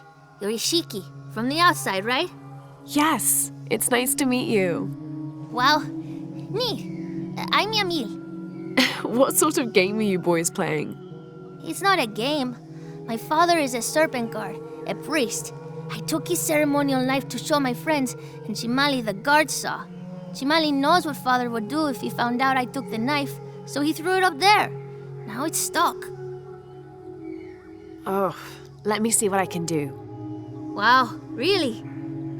you're Ishiki. From the outside, right? Yes, it's nice to meet you. Well, neat. I'm Yamil. What sort of game are you boys playing? It's not a game. My father is a serpent guard, a priest. I took his ceremonial knife to show my friends, and Chimali the guard saw. Chimali knows what father would do if he found out I took the knife, so he threw it up there. Now it's stuck. Oh, let me see what I can do. Wow, really?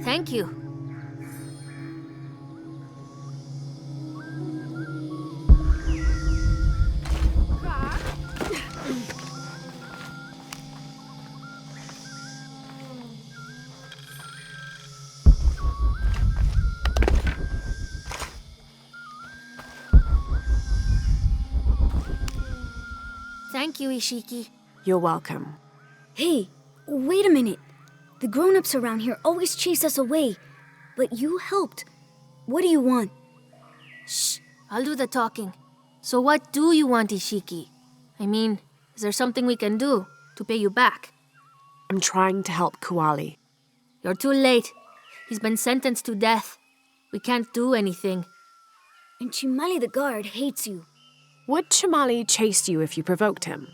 Thank you. Thank you, Ishiki. You're welcome. Hey, wait a minute. The grown-ups around here always chase us away. But you helped. What do you want? Shh, I'll do the talking. So what do you want, Ishiki? I mean, is there something we can do to pay you back? I'm trying to help Kuali. You're too late. He's been sentenced to death. We can't do anything. And Chimali the guard hates you. Would Chimali chase you if you provoked him?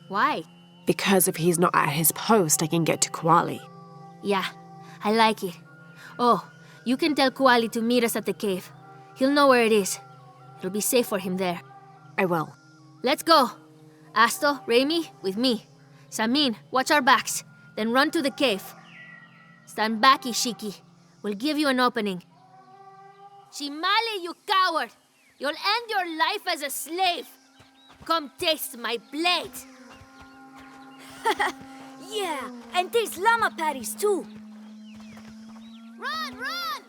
Why? Because if he's not at his post, I can get to Kuali. Yeah, I like it. Oh, you can tell Kuali to meet us at the cave. He'll know where it is. It'll be safe for him there. I will. Let's go. Asto, Raimi, with me. Samin, watch our backs. Then run to the cave. Stand back, Ishiki. We'll give you an opening. Chimali, you coward! You'll end your life as a slave. Come taste my blade. Yeah, and taste llama patties too. Run, run!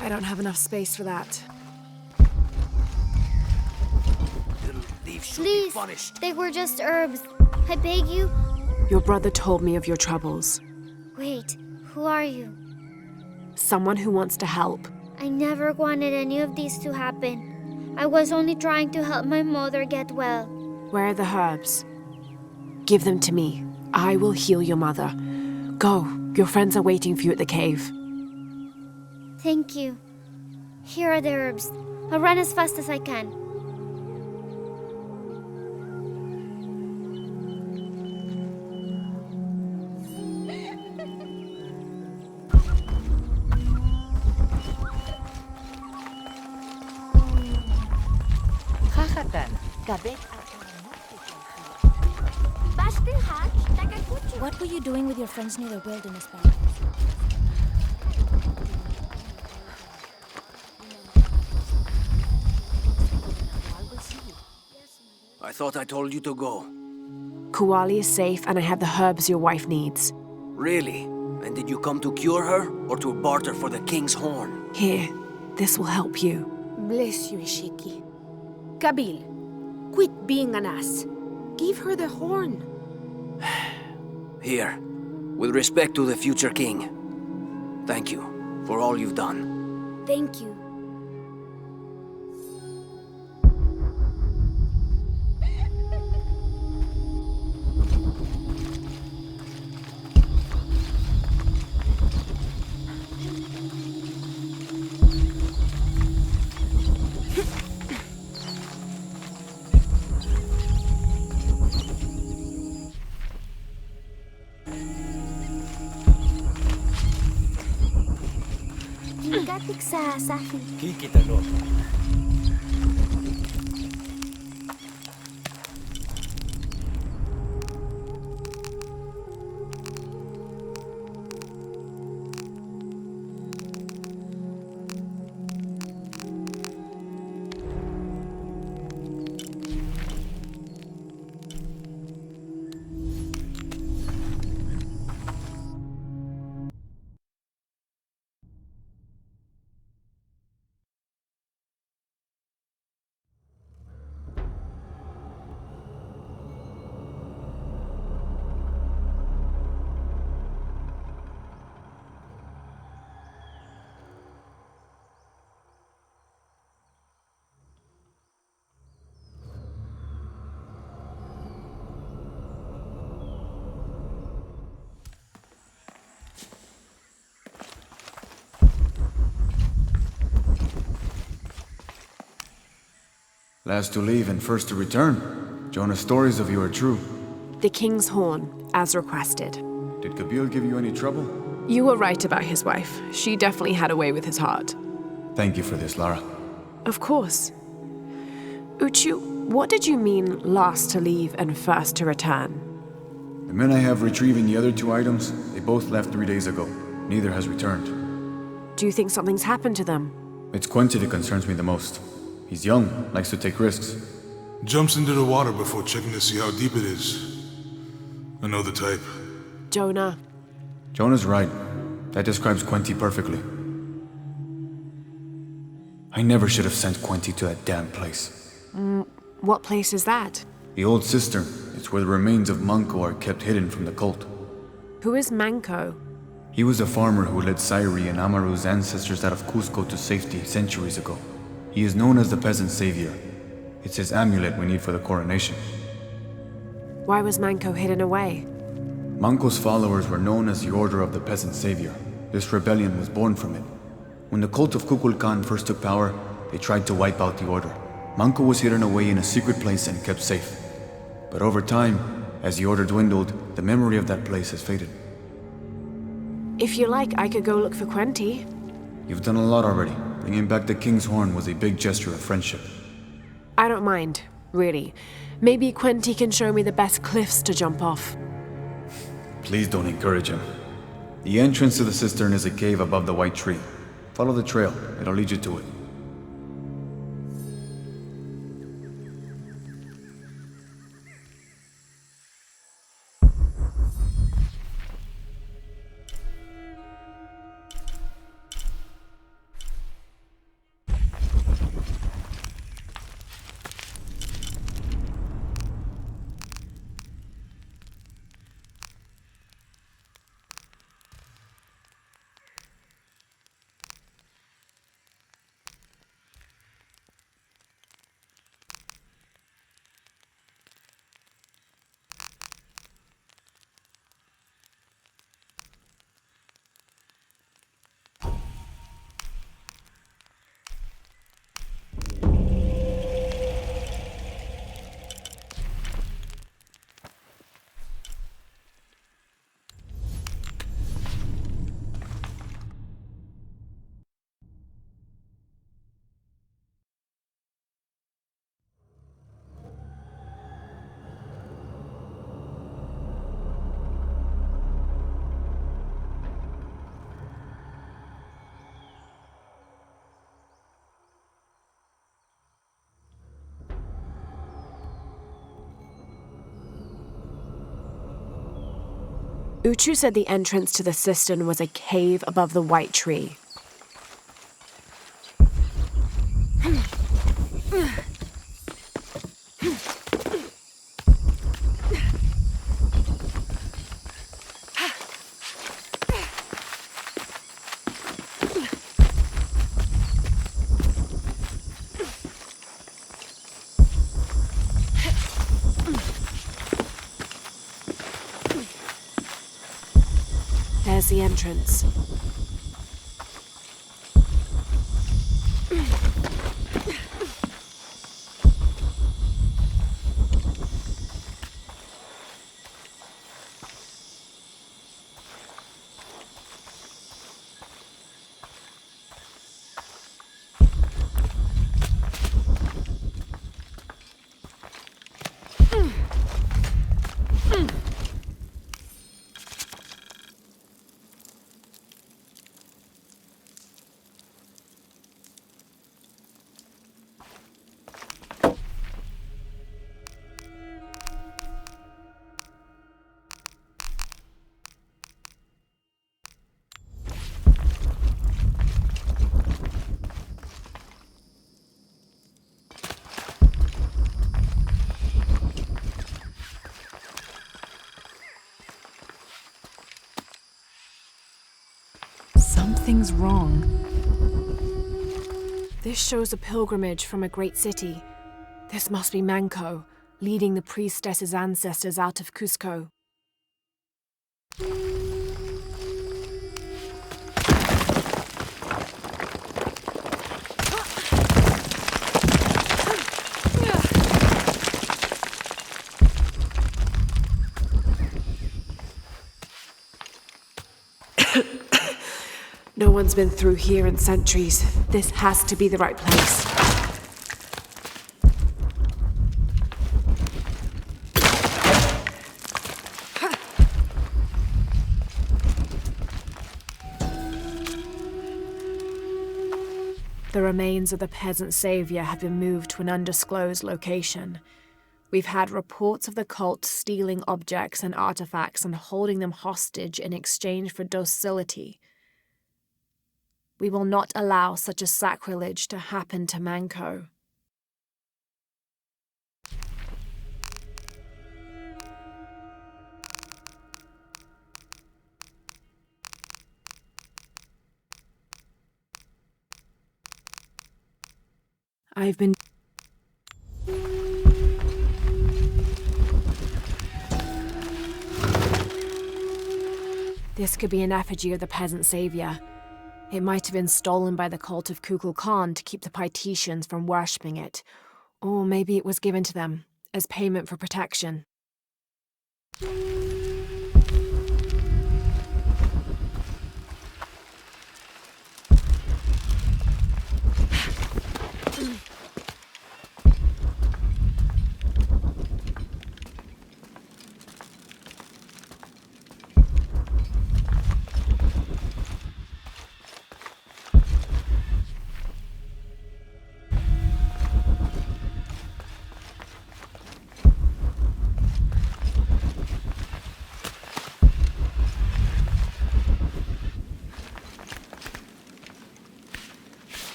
I don't have enough space for that. Little thieves should be Please, punished. they were just herbs. I beg you. Your brother told me of your troubles. Wait, who are you? Someone who wants to help. I never wanted any of these to happen. I was only trying to help my mother get well. Where are the herbs? Give them to me. I will heal your mother. Go. Your friends are waiting for you at the cave. Thank you. Here are the herbs. I'll run as fast as I can. What were you doing with your friends near the wilderness bank? I thought I told you to go. Kuali is safe and I have the herbs your wife needs. Really? And did you come to cure her or to barter for the king's horn? Here, this will help you. Bless you, Ishiki. Kabil, quit being an ass. Give her the horn. Here, with respect to the future king. Thank you for all you've done. Thank you. Last to leave and first to return. Jonah's stories of you are true. The King's Horn, as requested. Did Kabil give you any trouble? You were right about his wife. She definitely had a way with his heart. Thank you for this, Lara. Of course. Uchu, what did you mean last to leave and first to return? The men I have retrieving the other 2 items, they both left 3 days ago. Neither has returned. Do you think something's happened to them? It's Quinty that concerns me the most. He's young, likes to take risks. Jumps into the water before checking to see how deep it is. I know the type. Jonah. Jonah's right. That describes Quinty perfectly. I never should have sent Quinty to that damn place. What place is that? The old cistern. It's where the remains of Manco are kept hidden from the cult. Who is Manco? He was a farmer who led Sairi and Amaru's ancestors out of Cusco to safety centuries ago. He is known as the peasant savior. It's his amulet we need for the coronation. Why was Manco hidden away? Manco's followers were known as the Order of the Peasant Savior. This rebellion was born from it. When the cult of Kukulkan first took power, they tried to wipe out the order. Manco was hidden away in a secret place and kept safe. But over time, as the order dwindled, the memory of that place has faded. If you like, I could go look for Quinty. You've done a lot already. Bringing back the King's Horn was a big gesture of friendship. I don't mind, really. Maybe Quinty can show me the best cliffs to jump off. Please don't encourage him. The entrance to the cistern is a cave above the white tree. Follow the trail. It'll lead you to it. Uchu said the entrance to the cistern was a cave above the white tree. There's the entrance. Something's wrong. This shows a pilgrimage from a great city. This must be Manco, leading the priestess's ancestors out of Cusco. No one's been through here in centuries. This has to be the right place. The remains of the peasant savior have been moved to an undisclosed location. We've had reports of the cult stealing objects and artifacts and holding them hostage in exchange for docility. We will not allow such a sacrilege to happen to Manco. I've been... This could be an effigy of the peasant savior. It might have been stolen by the cult of Kukulkan to keep the Paititians from worshipping it. Or maybe it was given to them as payment for protection.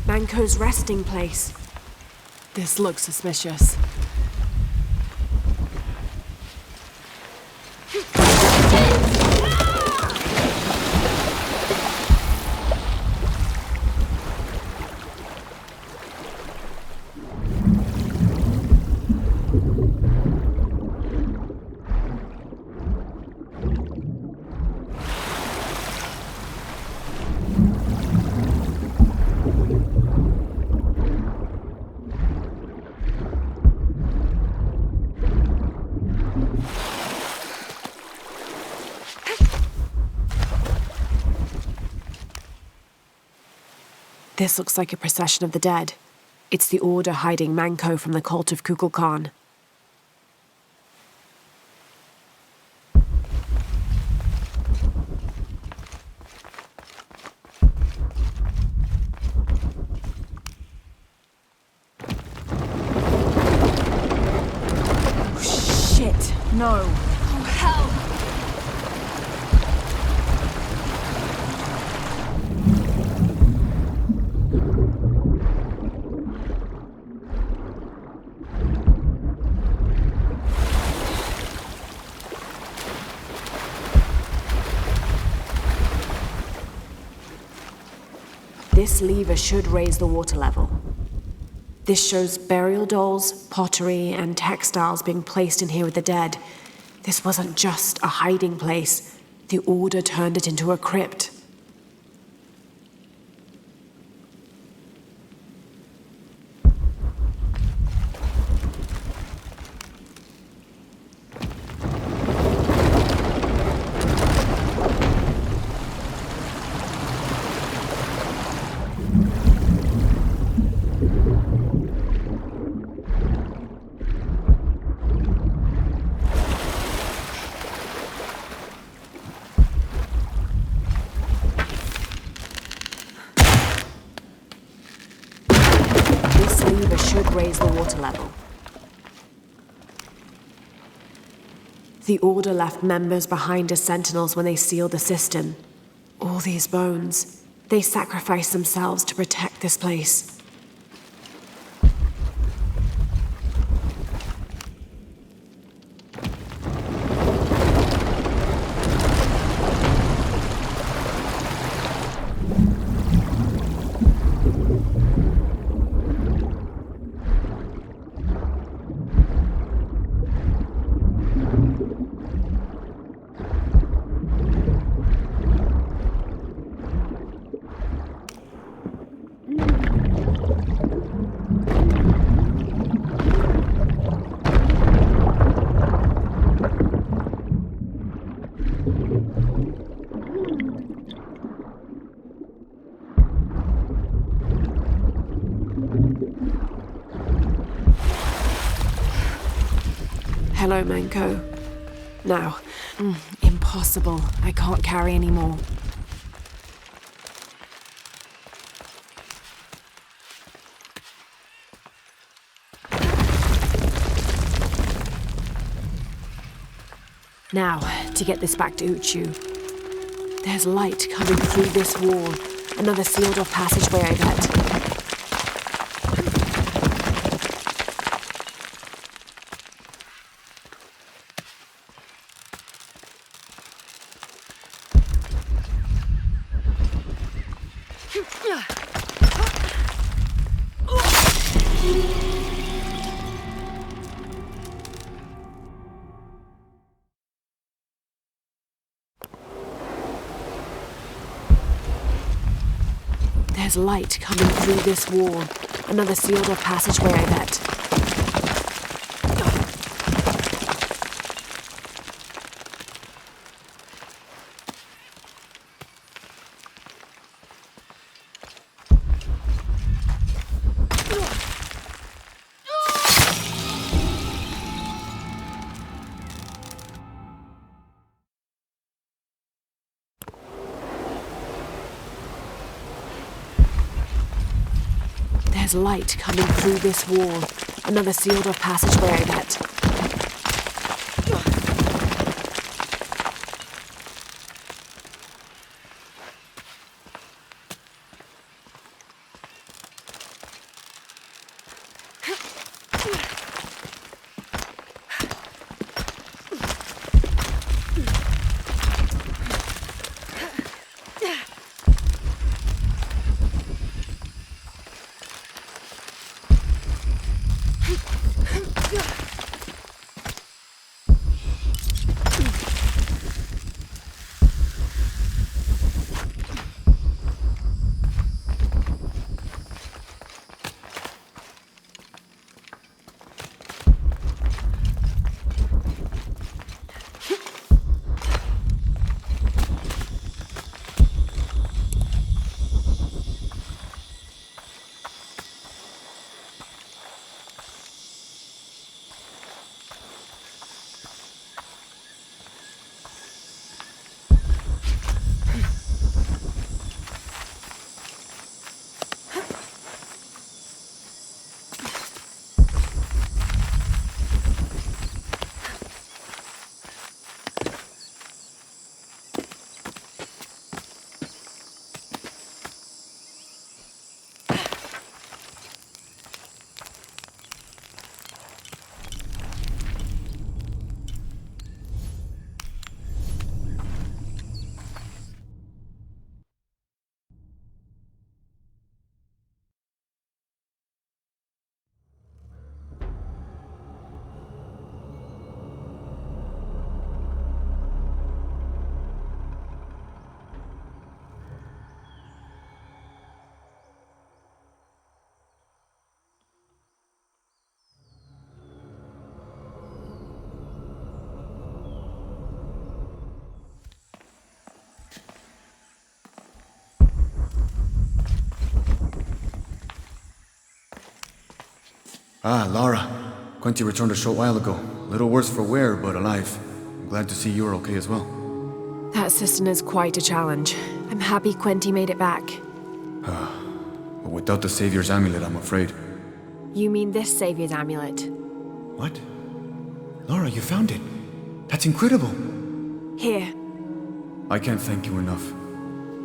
Manco's resting place. This looks suspicious. This looks like a procession of the dead. It's the Order hiding Manco from the cult of Kukulkan. Oh, shit, no. Oh, hell! This lever should raise the water level. This shows burial dolls, pottery, and textiles being placed in here with the dead. This wasn't just a hiding place. The Order turned it into a crypt. Should raise the water level. The Order left members behind as sentinels when they sealed the cistern. All these bones, they sacrificed themselves to protect this place. Hello, Manko. Now. Impossible. I can't carry anymore. Now, to get this back to Uchu. There's light coming through this wall. Another sealed-off passageway, I bet. There's light coming through this wall. Another sealed-off passageway, I bet. There's light coming through this wall. Another sealed-off passageway, I bet. Ah, Lara. Quentin returned a short while ago. A little worse for wear, but alive. I'm glad to see you're okay as well. That system is quite a challenge. I'm happy Quenty made it back. But without the Savior's amulet, I'm afraid. You mean this Savior's amulet? What? Lara, you found it. That's incredible. Here. I can't thank you enough.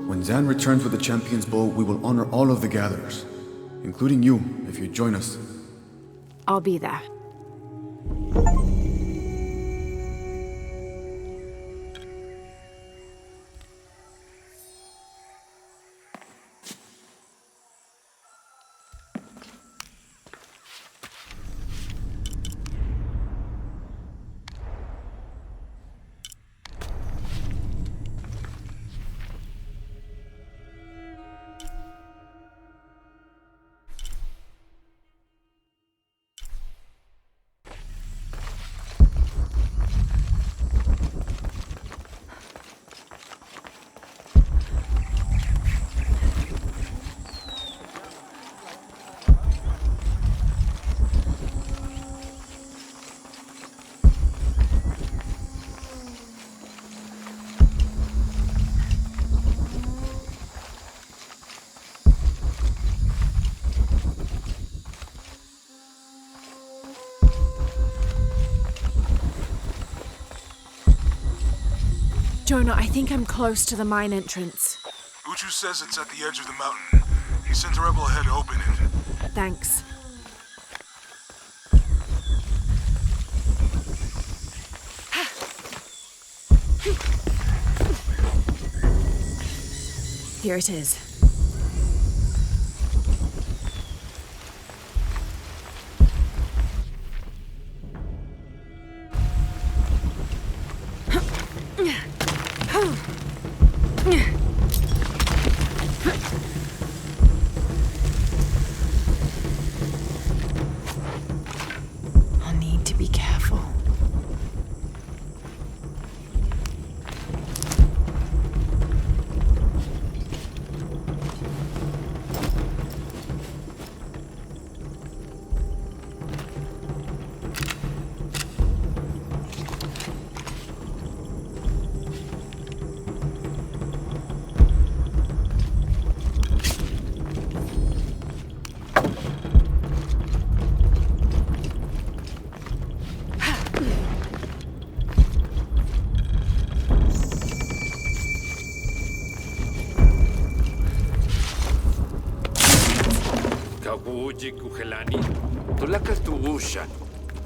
When Zan returns with the champion's bow, we will honor all of the gatherers, including you, if you join us. I'll be there. Jonah, I think I'm close to the mine entrance. Uchu says it's at the edge of the mountain. He sent a rebel ahead to open it. Thanks. Here it is. I'll need to be careful. Kawuji kuhelani, tulakas tuushan,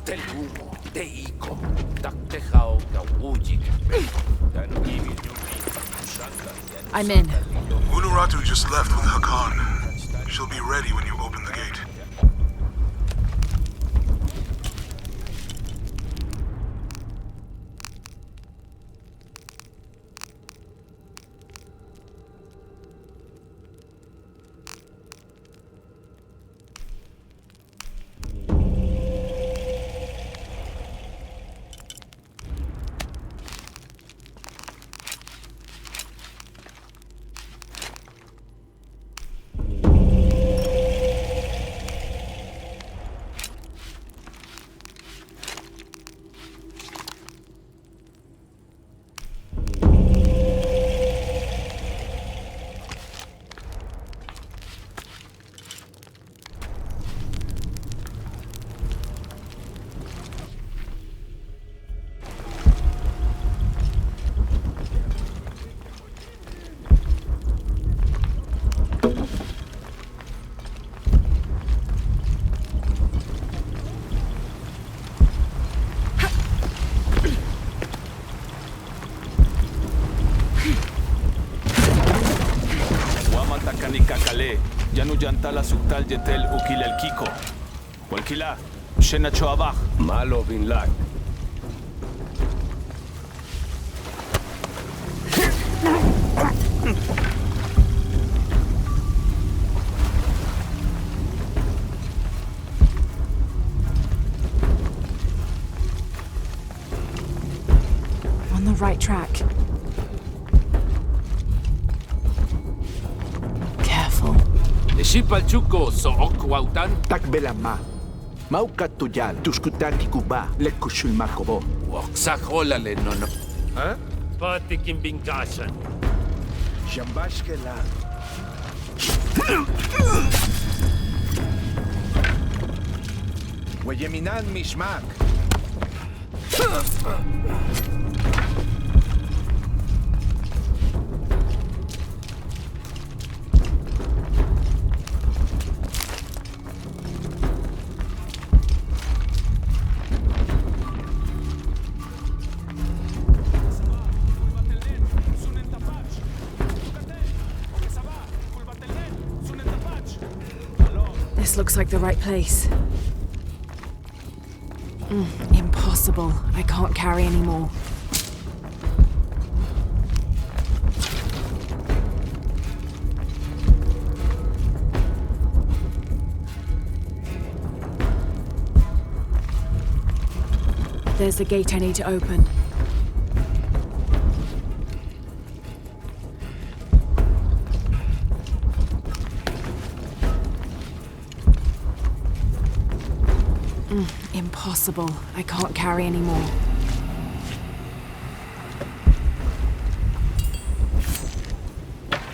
telumo, teiko, taktehao kawuji. I'm in. Unuratu just left with Hakan. She'll be ready when you open the gate. Yanu yantala suktal yetel ukil el kiko. Walkila, shena choabach. Malo bin lag. On the right track. Careful. Shipal chuko so okwautan. Takbelama. Maukat tuyal, tuskutan kikuba, lekushul makobo. Waksakola le no. Huh? Pati kimbingashan. Shambashkela. Wayeminan mishmak. This looks like the right place. Impossible. I can't carry any more. There's the gate I need to open. Impossible. I can't carry any more.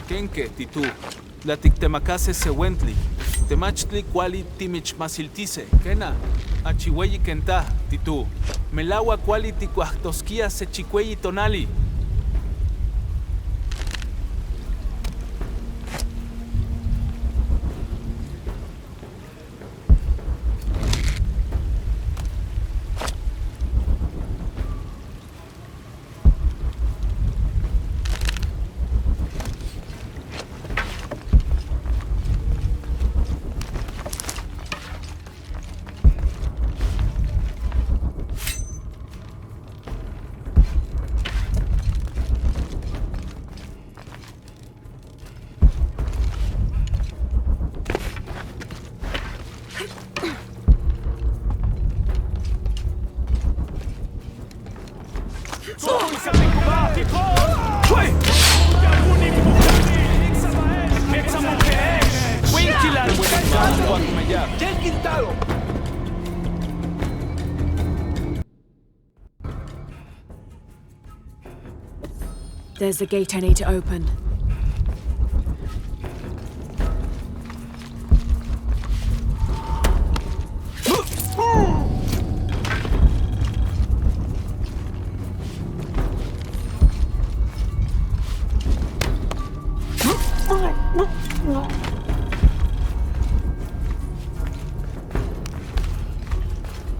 Kenke, titu. La tiktemakase sewentli. Temachtli kuali timich masiltise. Kena. Achiweyi kenta, titu. Melawa kuali tikuahtoskia se chicueyi tonali. There's the gate I need to open.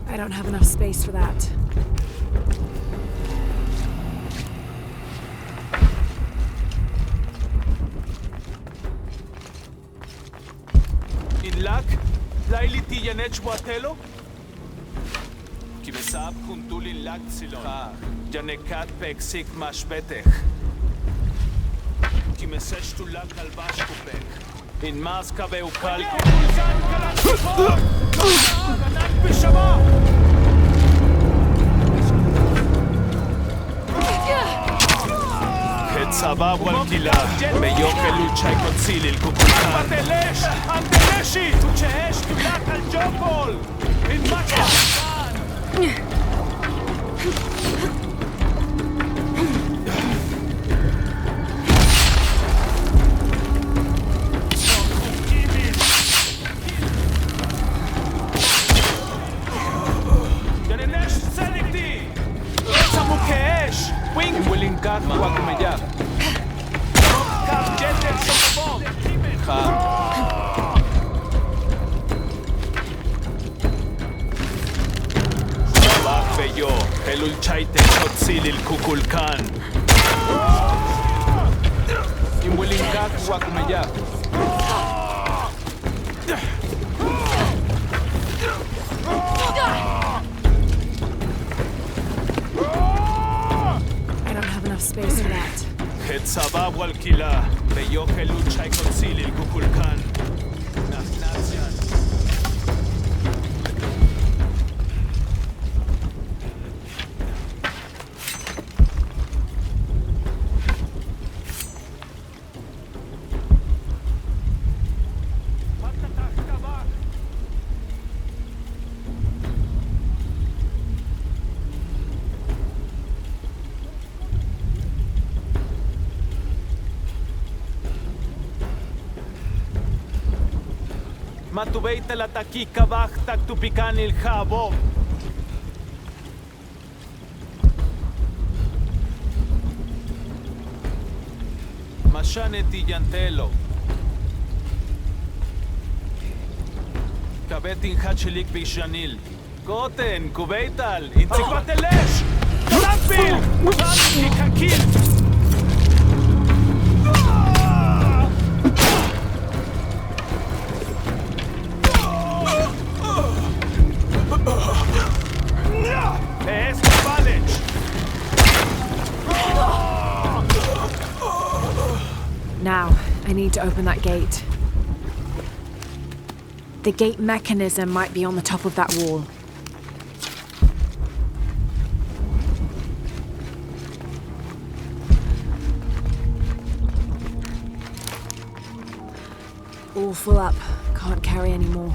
I don't have enough space for that. In luck, Laili Tiyanech Watelo? Kimesab Kuntulin Lak Silon. Janekat Peksik Mashbetech. Kimesesh to Lak Albash Kupek. In Maska Beukal. Sabab walkila, meyo pelucha y concili el cuculcán. Antelesh, Anteleshi, tu cheesh, tu lak al jokol, in machkan. Janenesh seliti, samukeesh, wing willing gat wakumeyak. Sabak beyo, elul chaite chotzil il kukulkan. Imwilinkak wakumeyak. I don't have enough space for that. Het sabab walkila, beyo elul chai chotzil il kukulkan. Nasnasian. Matubeita la taquika baj tak tupican il jabo. Mashane tillantelo. Kabetin hachilik bishanil. Goten, kubeital, intzikbatelesh. Kalapil, mami kakil. Now, I need to open that gate. The gate mechanism might be on the top of that wall. All full up. Can't carry any more.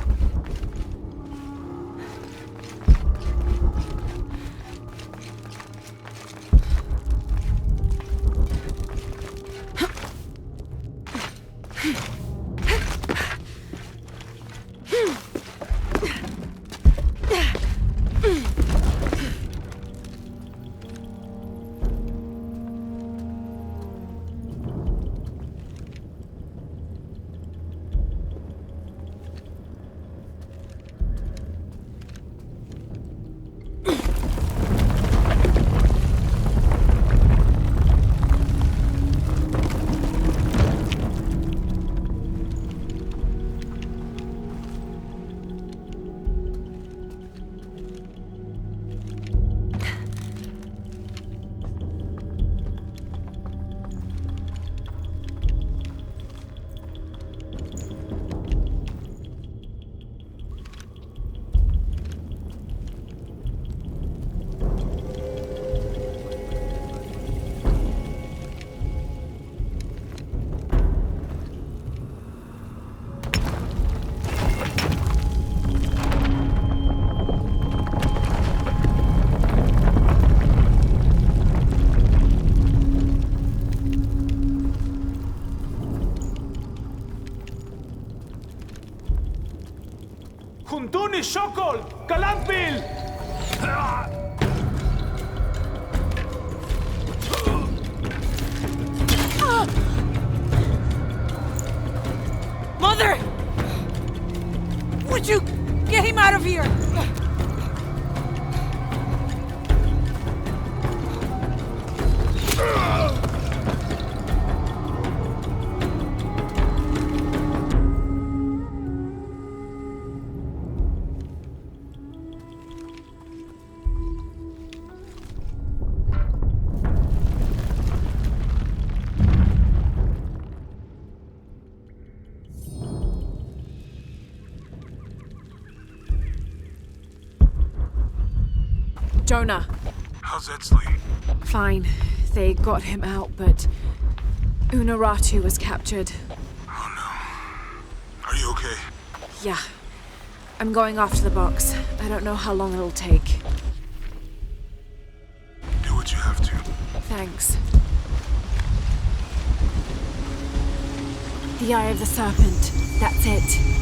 Tuntuni Shokol! Kalanpil! Mother! Would you get him out of here? Jonah. How's Edsley? Fine. They got him out, but Unuratu was captured. Oh no. Are you okay? Yeah. I'm going after the box. I don't know how long it'll take. Do what you have to. Thanks. The Eye of the Serpent. That's it.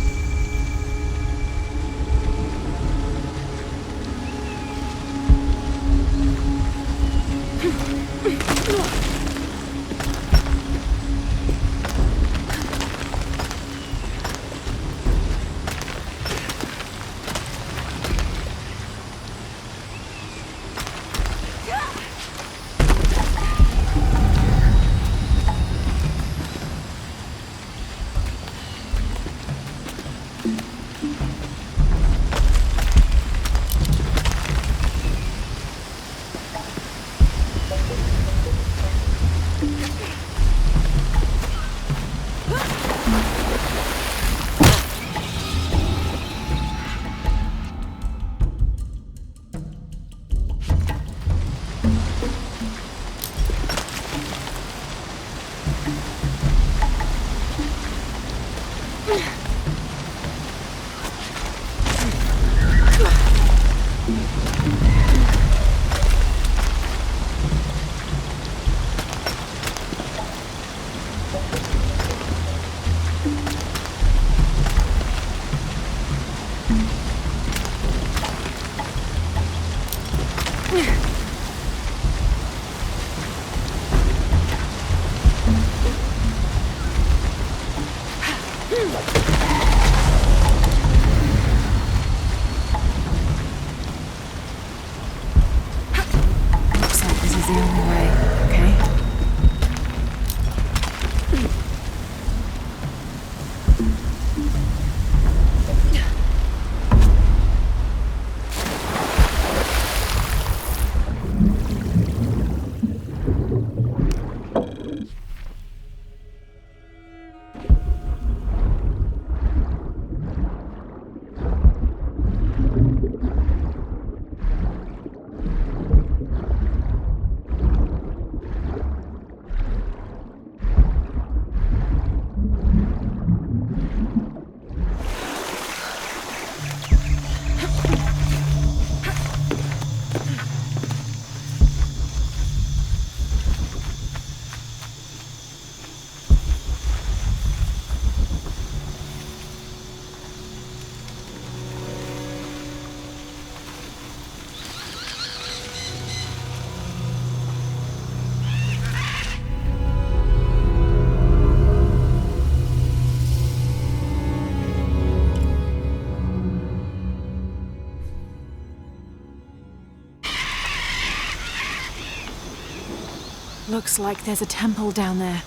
Looks like there's a temple down there.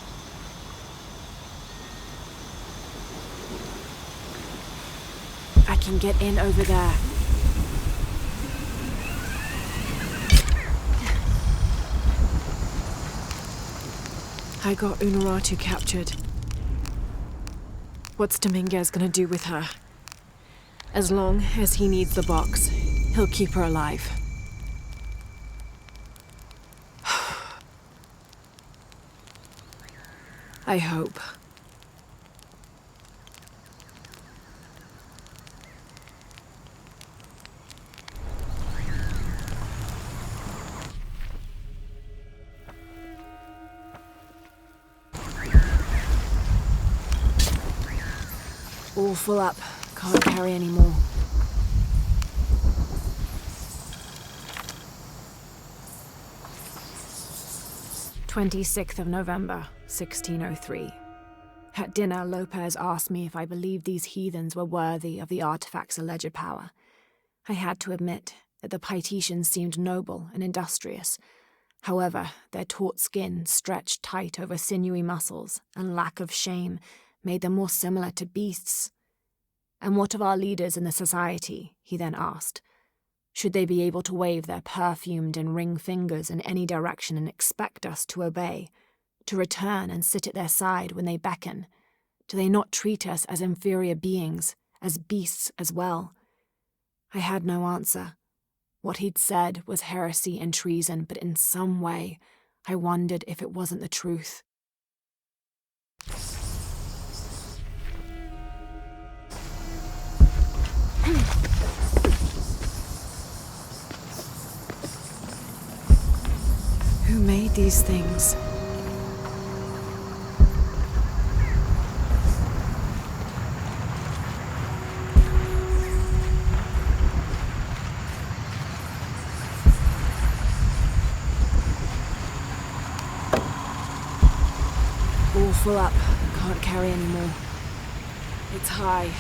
I can get in over there. I got Unuratu captured. What's Dominguez gonna do with her? As long as he needs the box, he'll keep her alive. I hope. All full up. Can't carry any more. 26th of November, 1603. At dinner, Lopez asked me if I believed these heathens were worthy of the artifact's alleged power. I had to admit that the Paititians seemed noble and industrious. However, their taut skin, stretched tight over sinewy muscles, and lack of shame made them more similar to beasts. And what of our leaders in the society? He then asked. Should they be able to wave their perfumed and ring fingers in any direction and expect us to obey, to return and sit at their side when they beckon? Do they not treat us as inferior beings, as beasts as well? I had no answer. What he'd said was heresy and treason, but in some way, I wondered if it wasn't the truth. Who made these things? All full up. Can't carry anymore. It's high.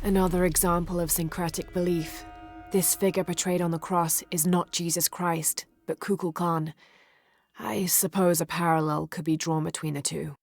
Another example of syncretic belief. This figure portrayed on the cross is not Jesus Christ, but Kukulkan. I suppose a parallel could be drawn between the two.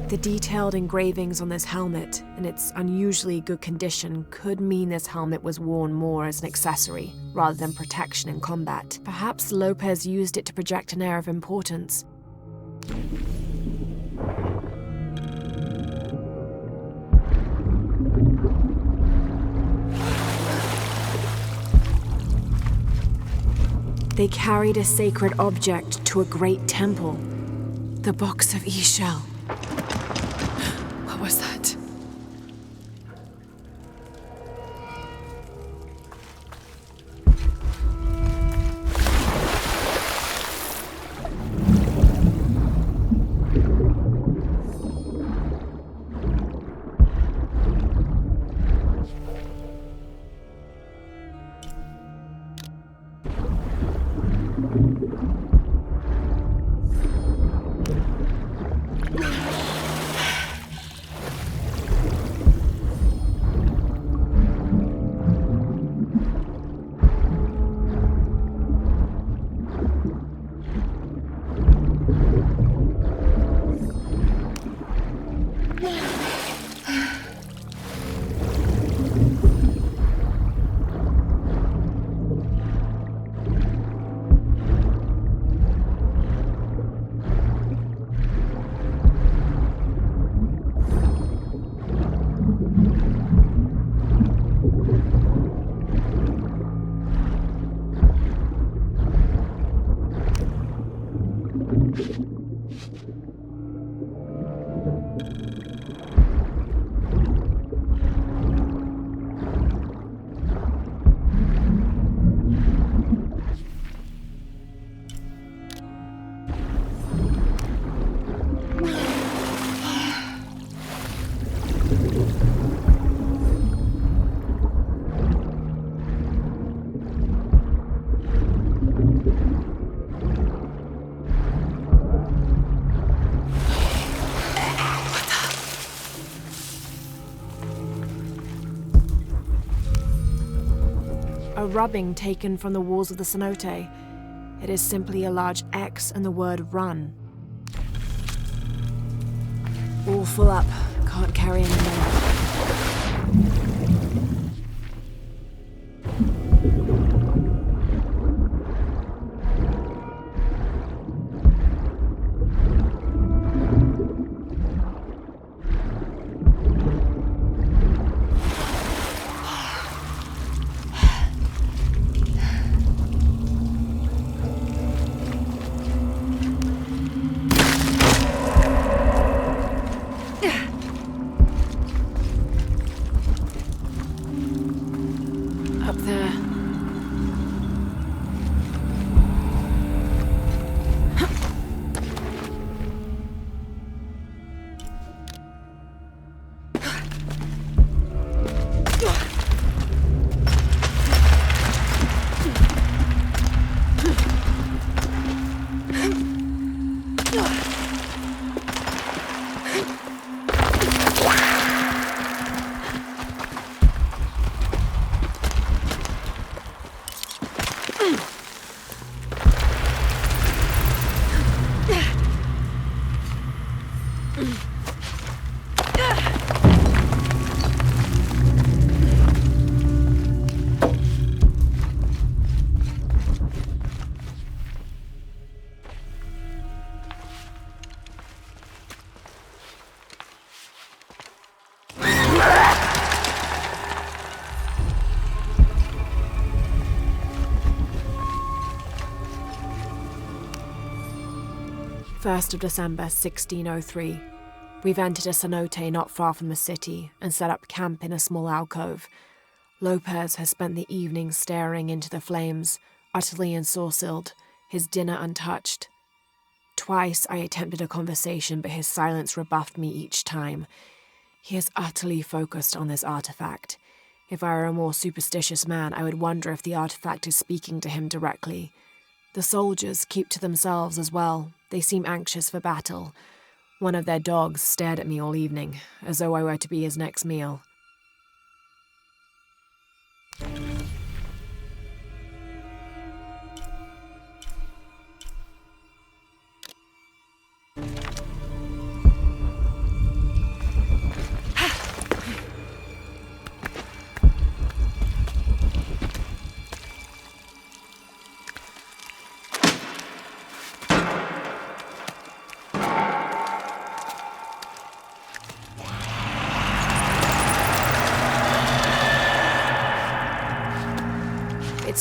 The detailed engravings on this helmet and its unusually good condition could mean this helmet was worn more as an accessory rather than protection in combat. Perhaps Lopez used it to project an air of importance. They carried a sacred object to a great temple. The box of E-shell. What was that? A rubbing taken from the walls of the cenote. It is simply a large X and the word run. All full up. Can't carry any more. First of December, 1603. We've entered a cenote not far from the city and set up camp in a small alcove. Lopez has spent the evening staring into the flames, utterly ensorcelled, his dinner untouched. Twice I attempted a conversation, but his silence rebuffed me each time. He is utterly focused on this artifact. If I were a more superstitious man, I would wonder if the artifact is speaking to him directly. The soldiers keep to themselves as well. They seem anxious for battle. One of their dogs stared at me all evening, as though I were to be his next meal.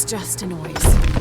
It's just a noise.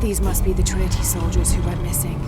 These must be the Trinity soldiers who went missing.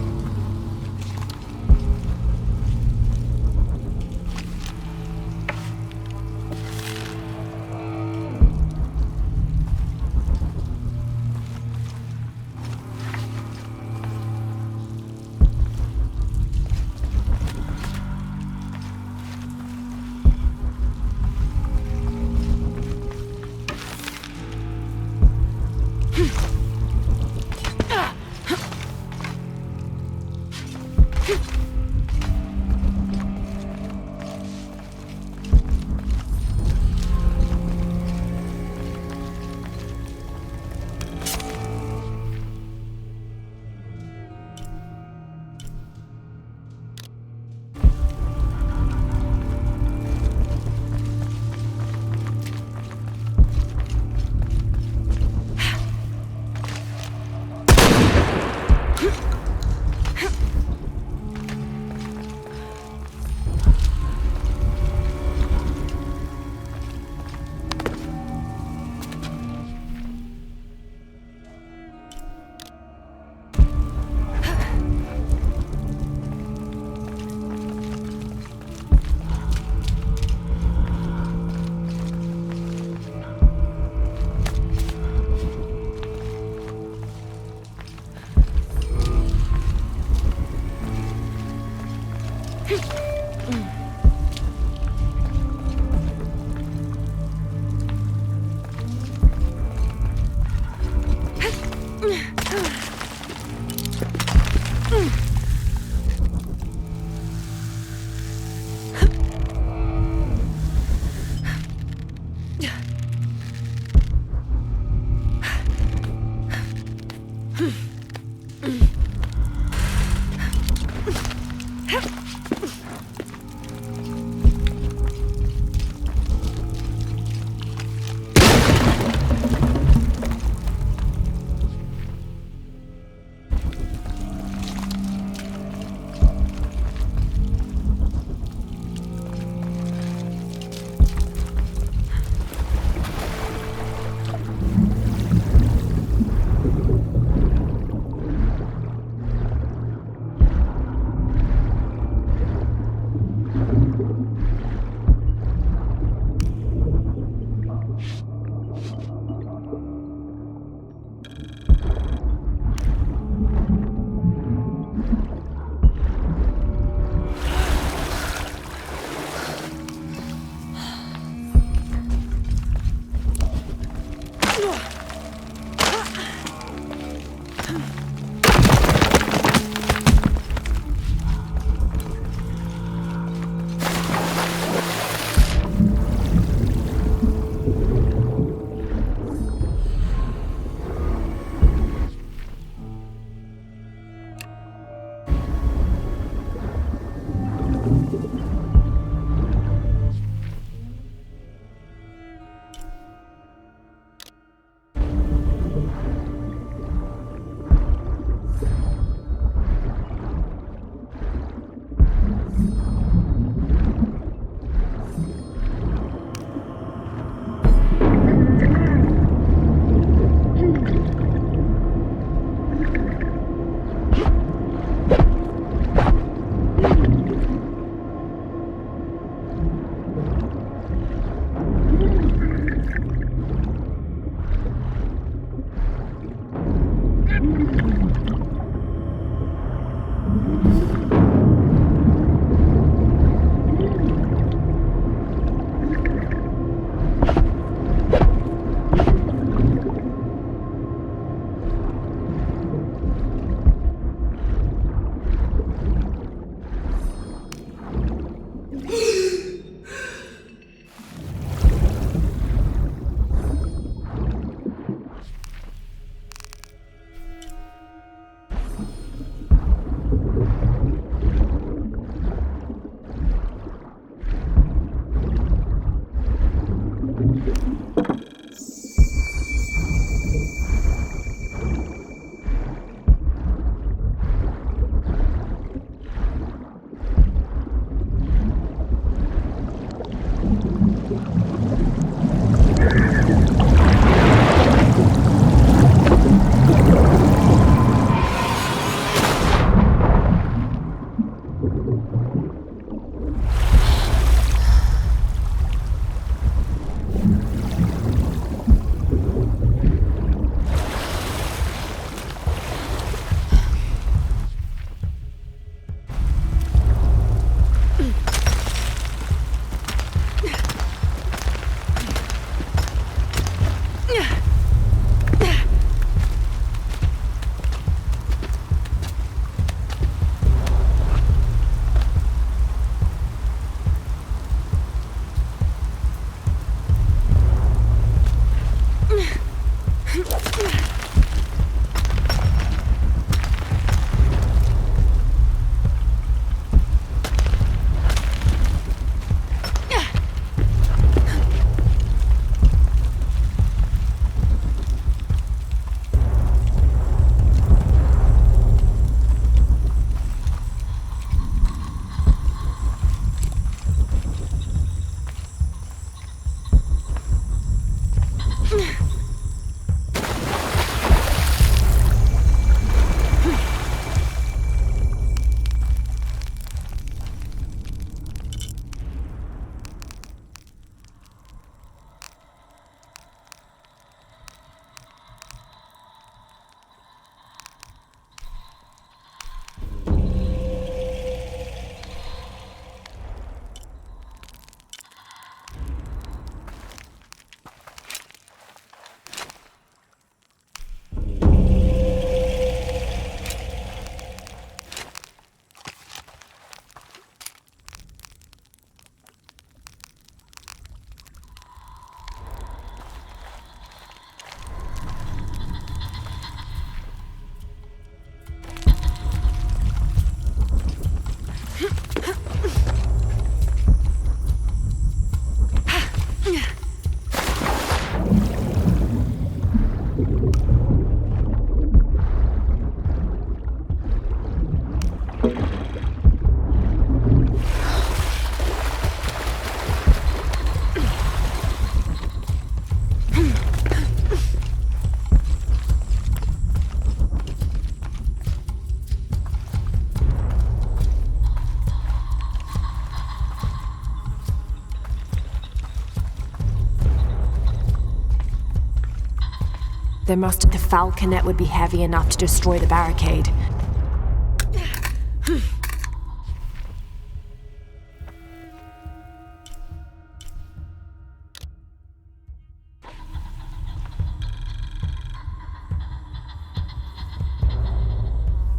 The falconet would be heavy enough to destroy the barricade.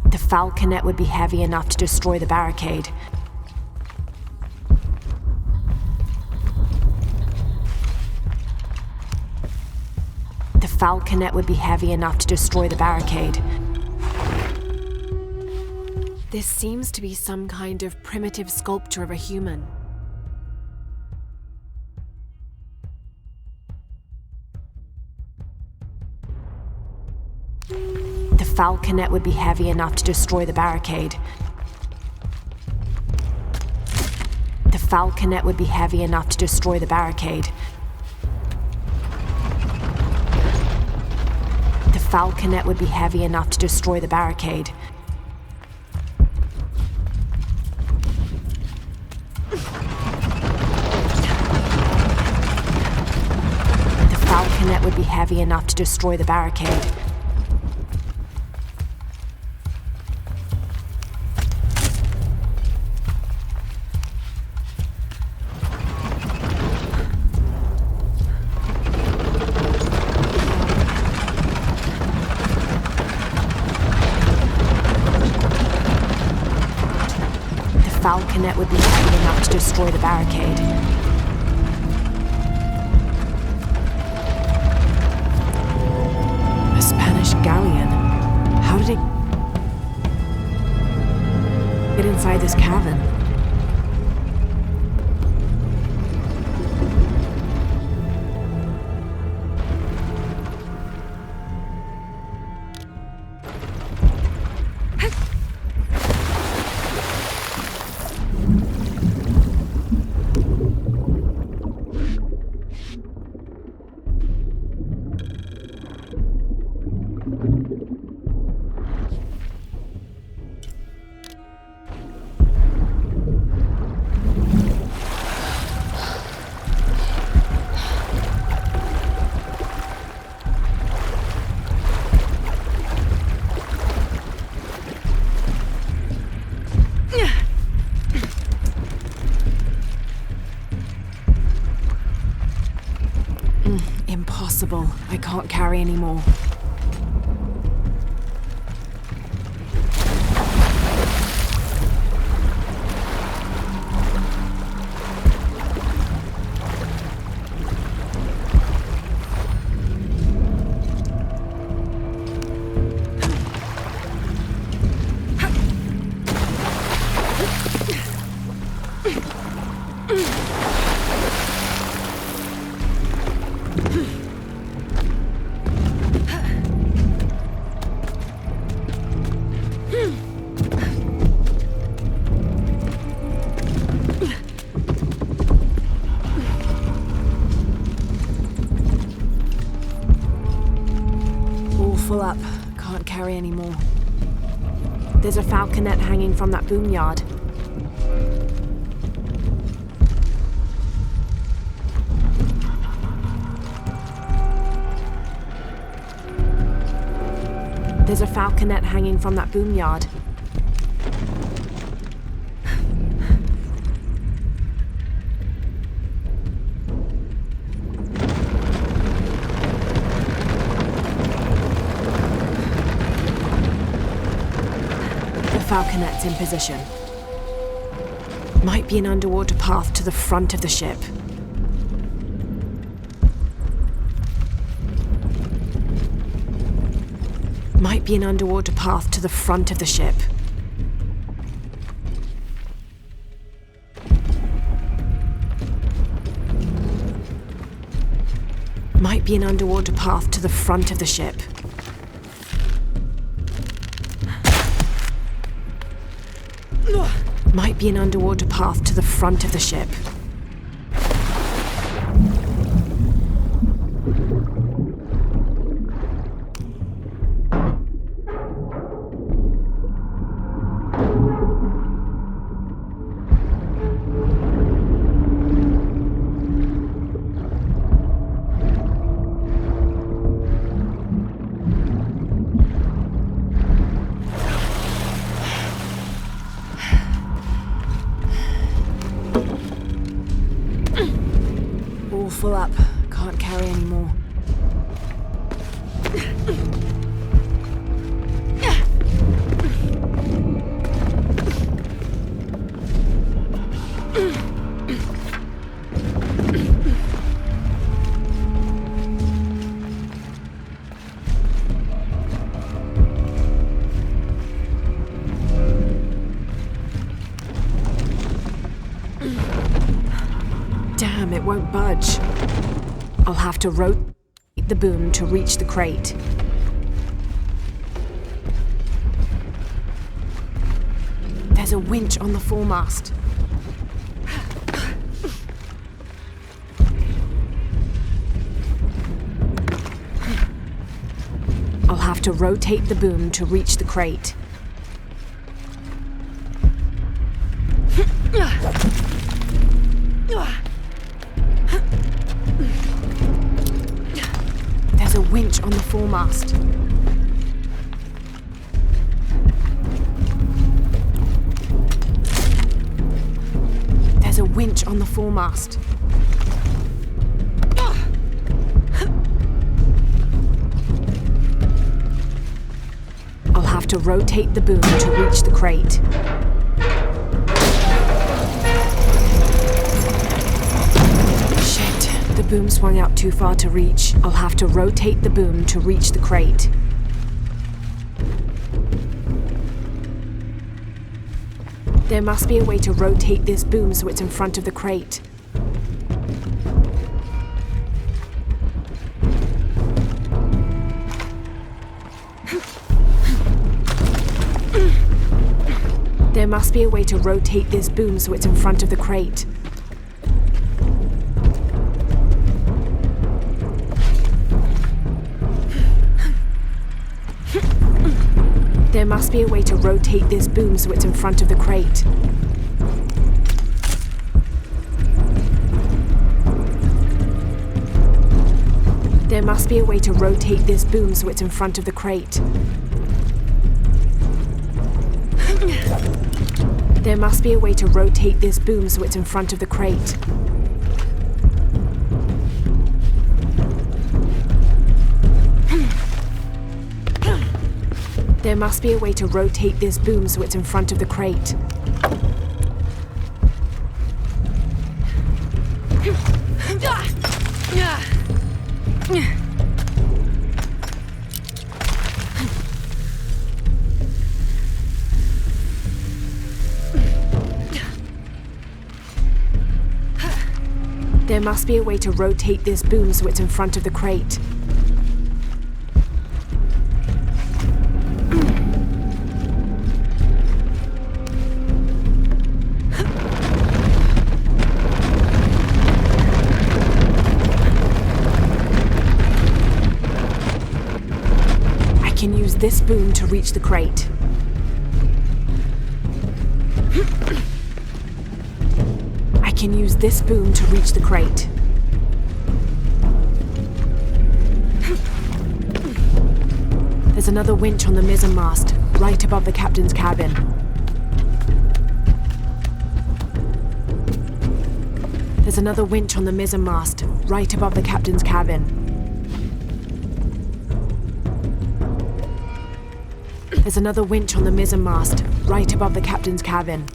The falconet would be heavy enough to destroy the barricade. The falconet would be heavy enough to destroy the barricade. This seems to be some kind of primitive sculpture of a human. The falconet would be heavy enough to destroy the barricade. The falconet would be heavy enough to destroy the barricade. The falconet would be heavy enough to destroy the barricade. The falconet would be heavy enough to destroy the barricade. The falconet would be heavy enough to destroy the barricade. A Spanish galleon? How did it get inside this cavern? Impossible. I can't carry anymore. Full up. Can't carry anymore. There's a falconet hanging from that boom yard. There's a falconet hanging from that boom yard. Falconet's in position. Might be an underwater path to the front of the ship. Might be an underwater path to the front of the ship. Might be an underwater path to the front of the ship. Might be an underwater path to the front of the ship. Full up. Can't carry any more. Damn, it won't budge. I'll have to rotate the boom to reach the crate. There's a winch on the foremast. I'll have to rotate the boom to reach the crate. There's a winch on the foremast. There's a winch on the foremast. I'll have to rotate the boom to reach the crate. The boom swung out too far to reach. I'll have to rotate the boom to reach the crate. There must be a way to rotate this boom so it's in front of the crate. There must be a way to rotate this boom so it's in front of the crate. There must be a way to rotate this boom so it's in front of the crate. There must be a way to rotate this boom so it's in front of the crate. There must be a way to rotate this boom so it's in front of the crate. There must be a way to rotate this boom so it's in front of the crate. There must be a way to rotate this boom so it's in front of the crate. I can use this boom to reach the crate. I can use this boom to reach the crate. There's another winch on the mizzen mast, right above the captain's cabin. There's another winch on the mizzen mast, right above the captain's cabin. There's another winch on the mizzen mast, right above the captain's cabin.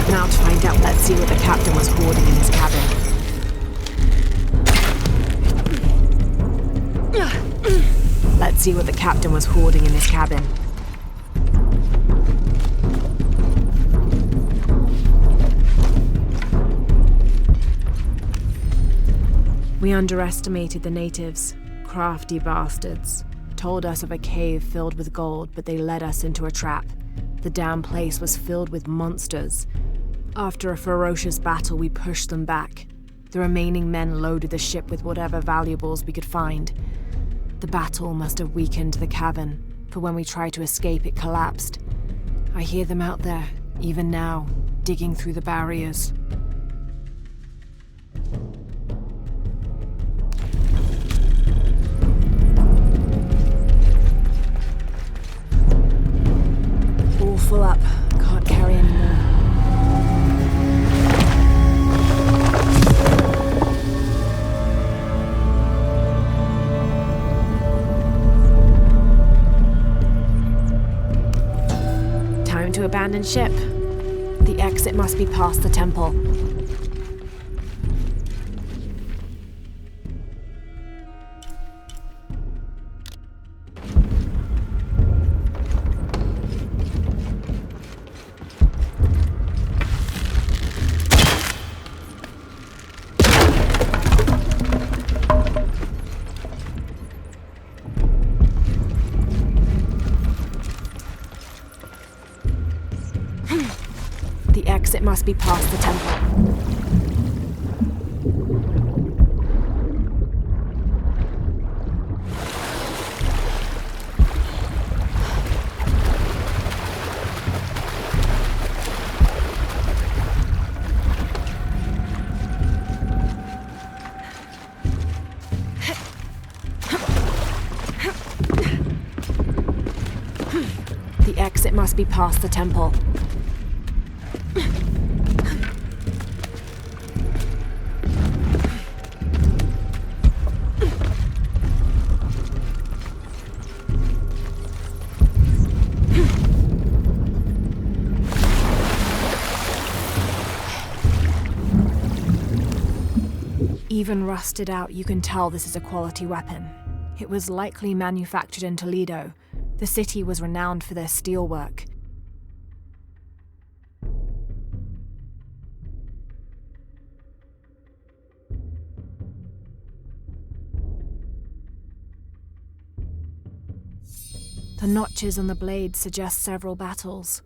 Now to find out, let's see what the captain was hoarding in his cabin. Let's see what the captain was hoarding in his cabin. We underestimated the natives. Crafty bastards. Told us of a cave filled with gold, but they led us into a trap. The damn place was filled with monsters. After a ferocious battle, we pushed them back. The remaining men loaded the ship with whatever valuables we could find. The battle must have weakened the cavern, for when we tried to escape, it collapsed. I hear them out there, even now, digging through the barriers. All full up. Can't carry anymore. Time to abandon ship. The exit must be past the temple. The exit must be past the temple. The exit must be past the temple. Even rusted out, you can tell this is a quality weapon. It was likely manufactured in Toledo. The city was renowned for their steelwork. The notches on the blade suggest several battles.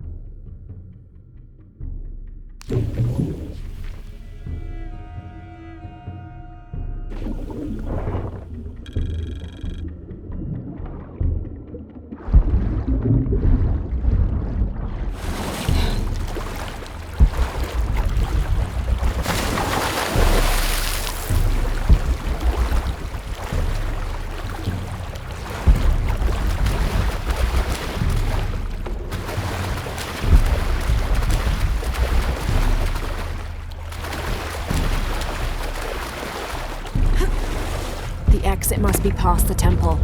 The exit must be past the temple.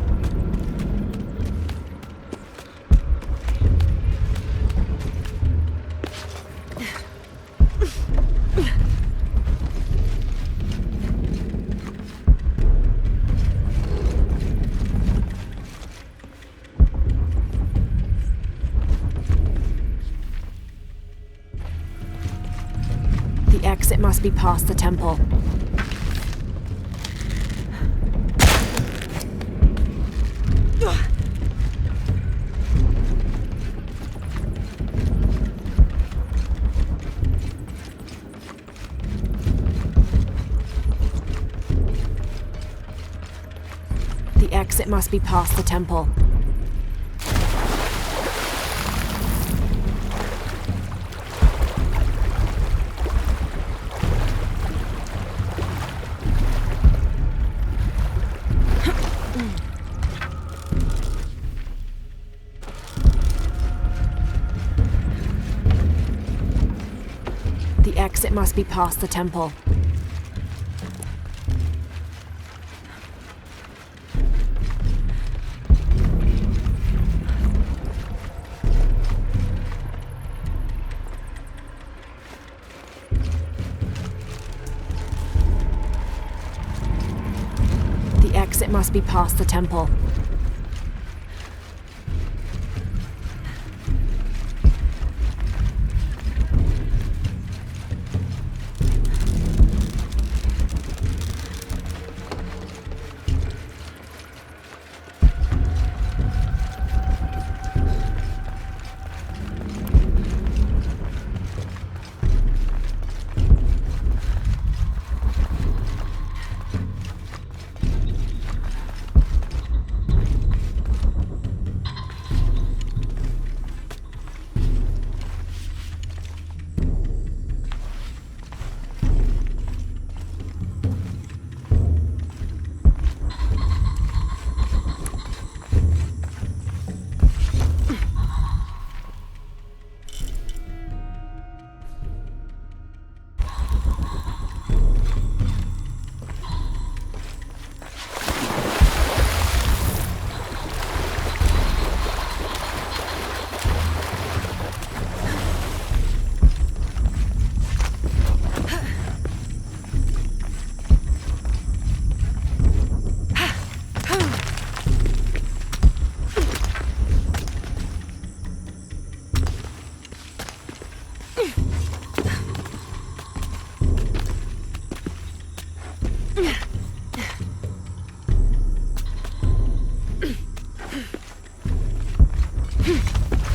The exit must be past the temple. The exit must be past the temple. The exit must be past the temple. The exit must be past the temple.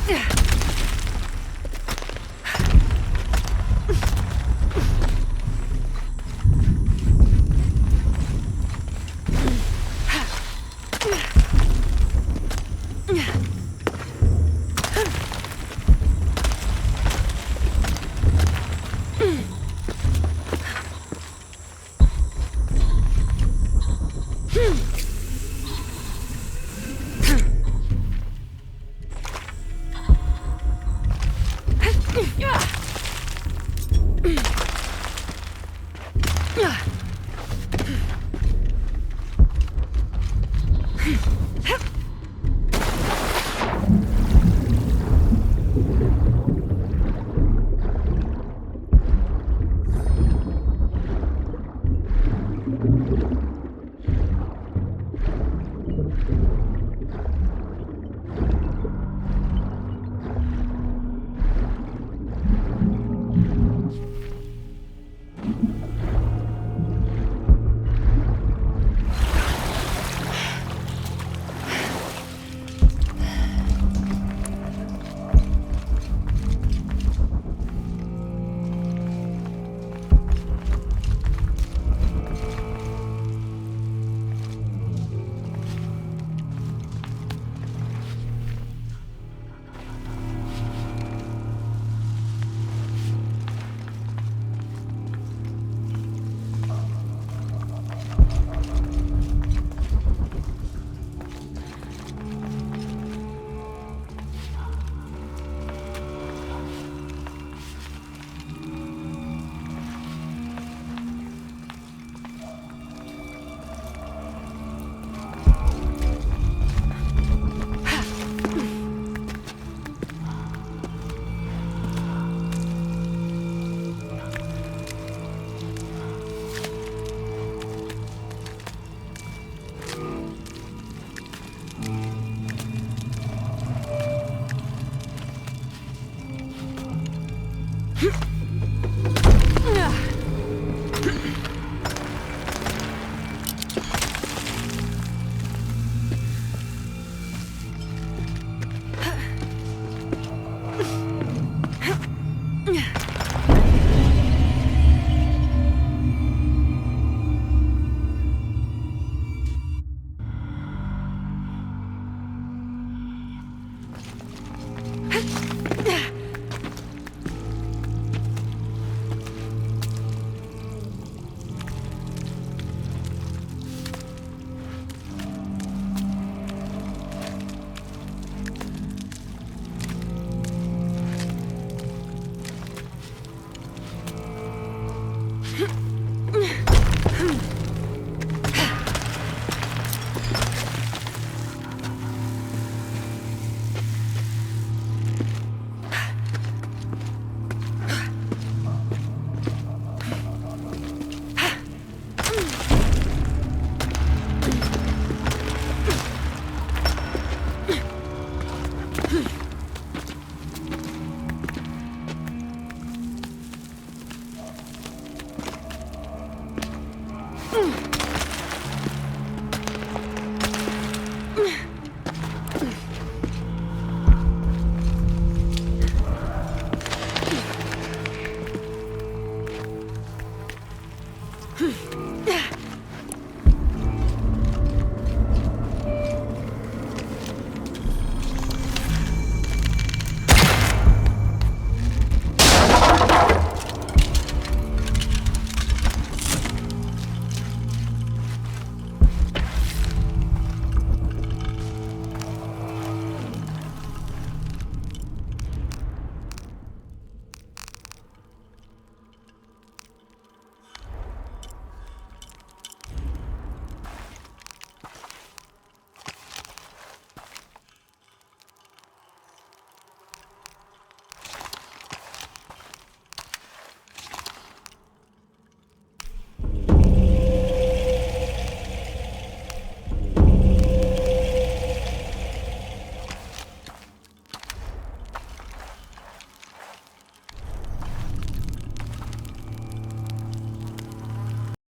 Huh.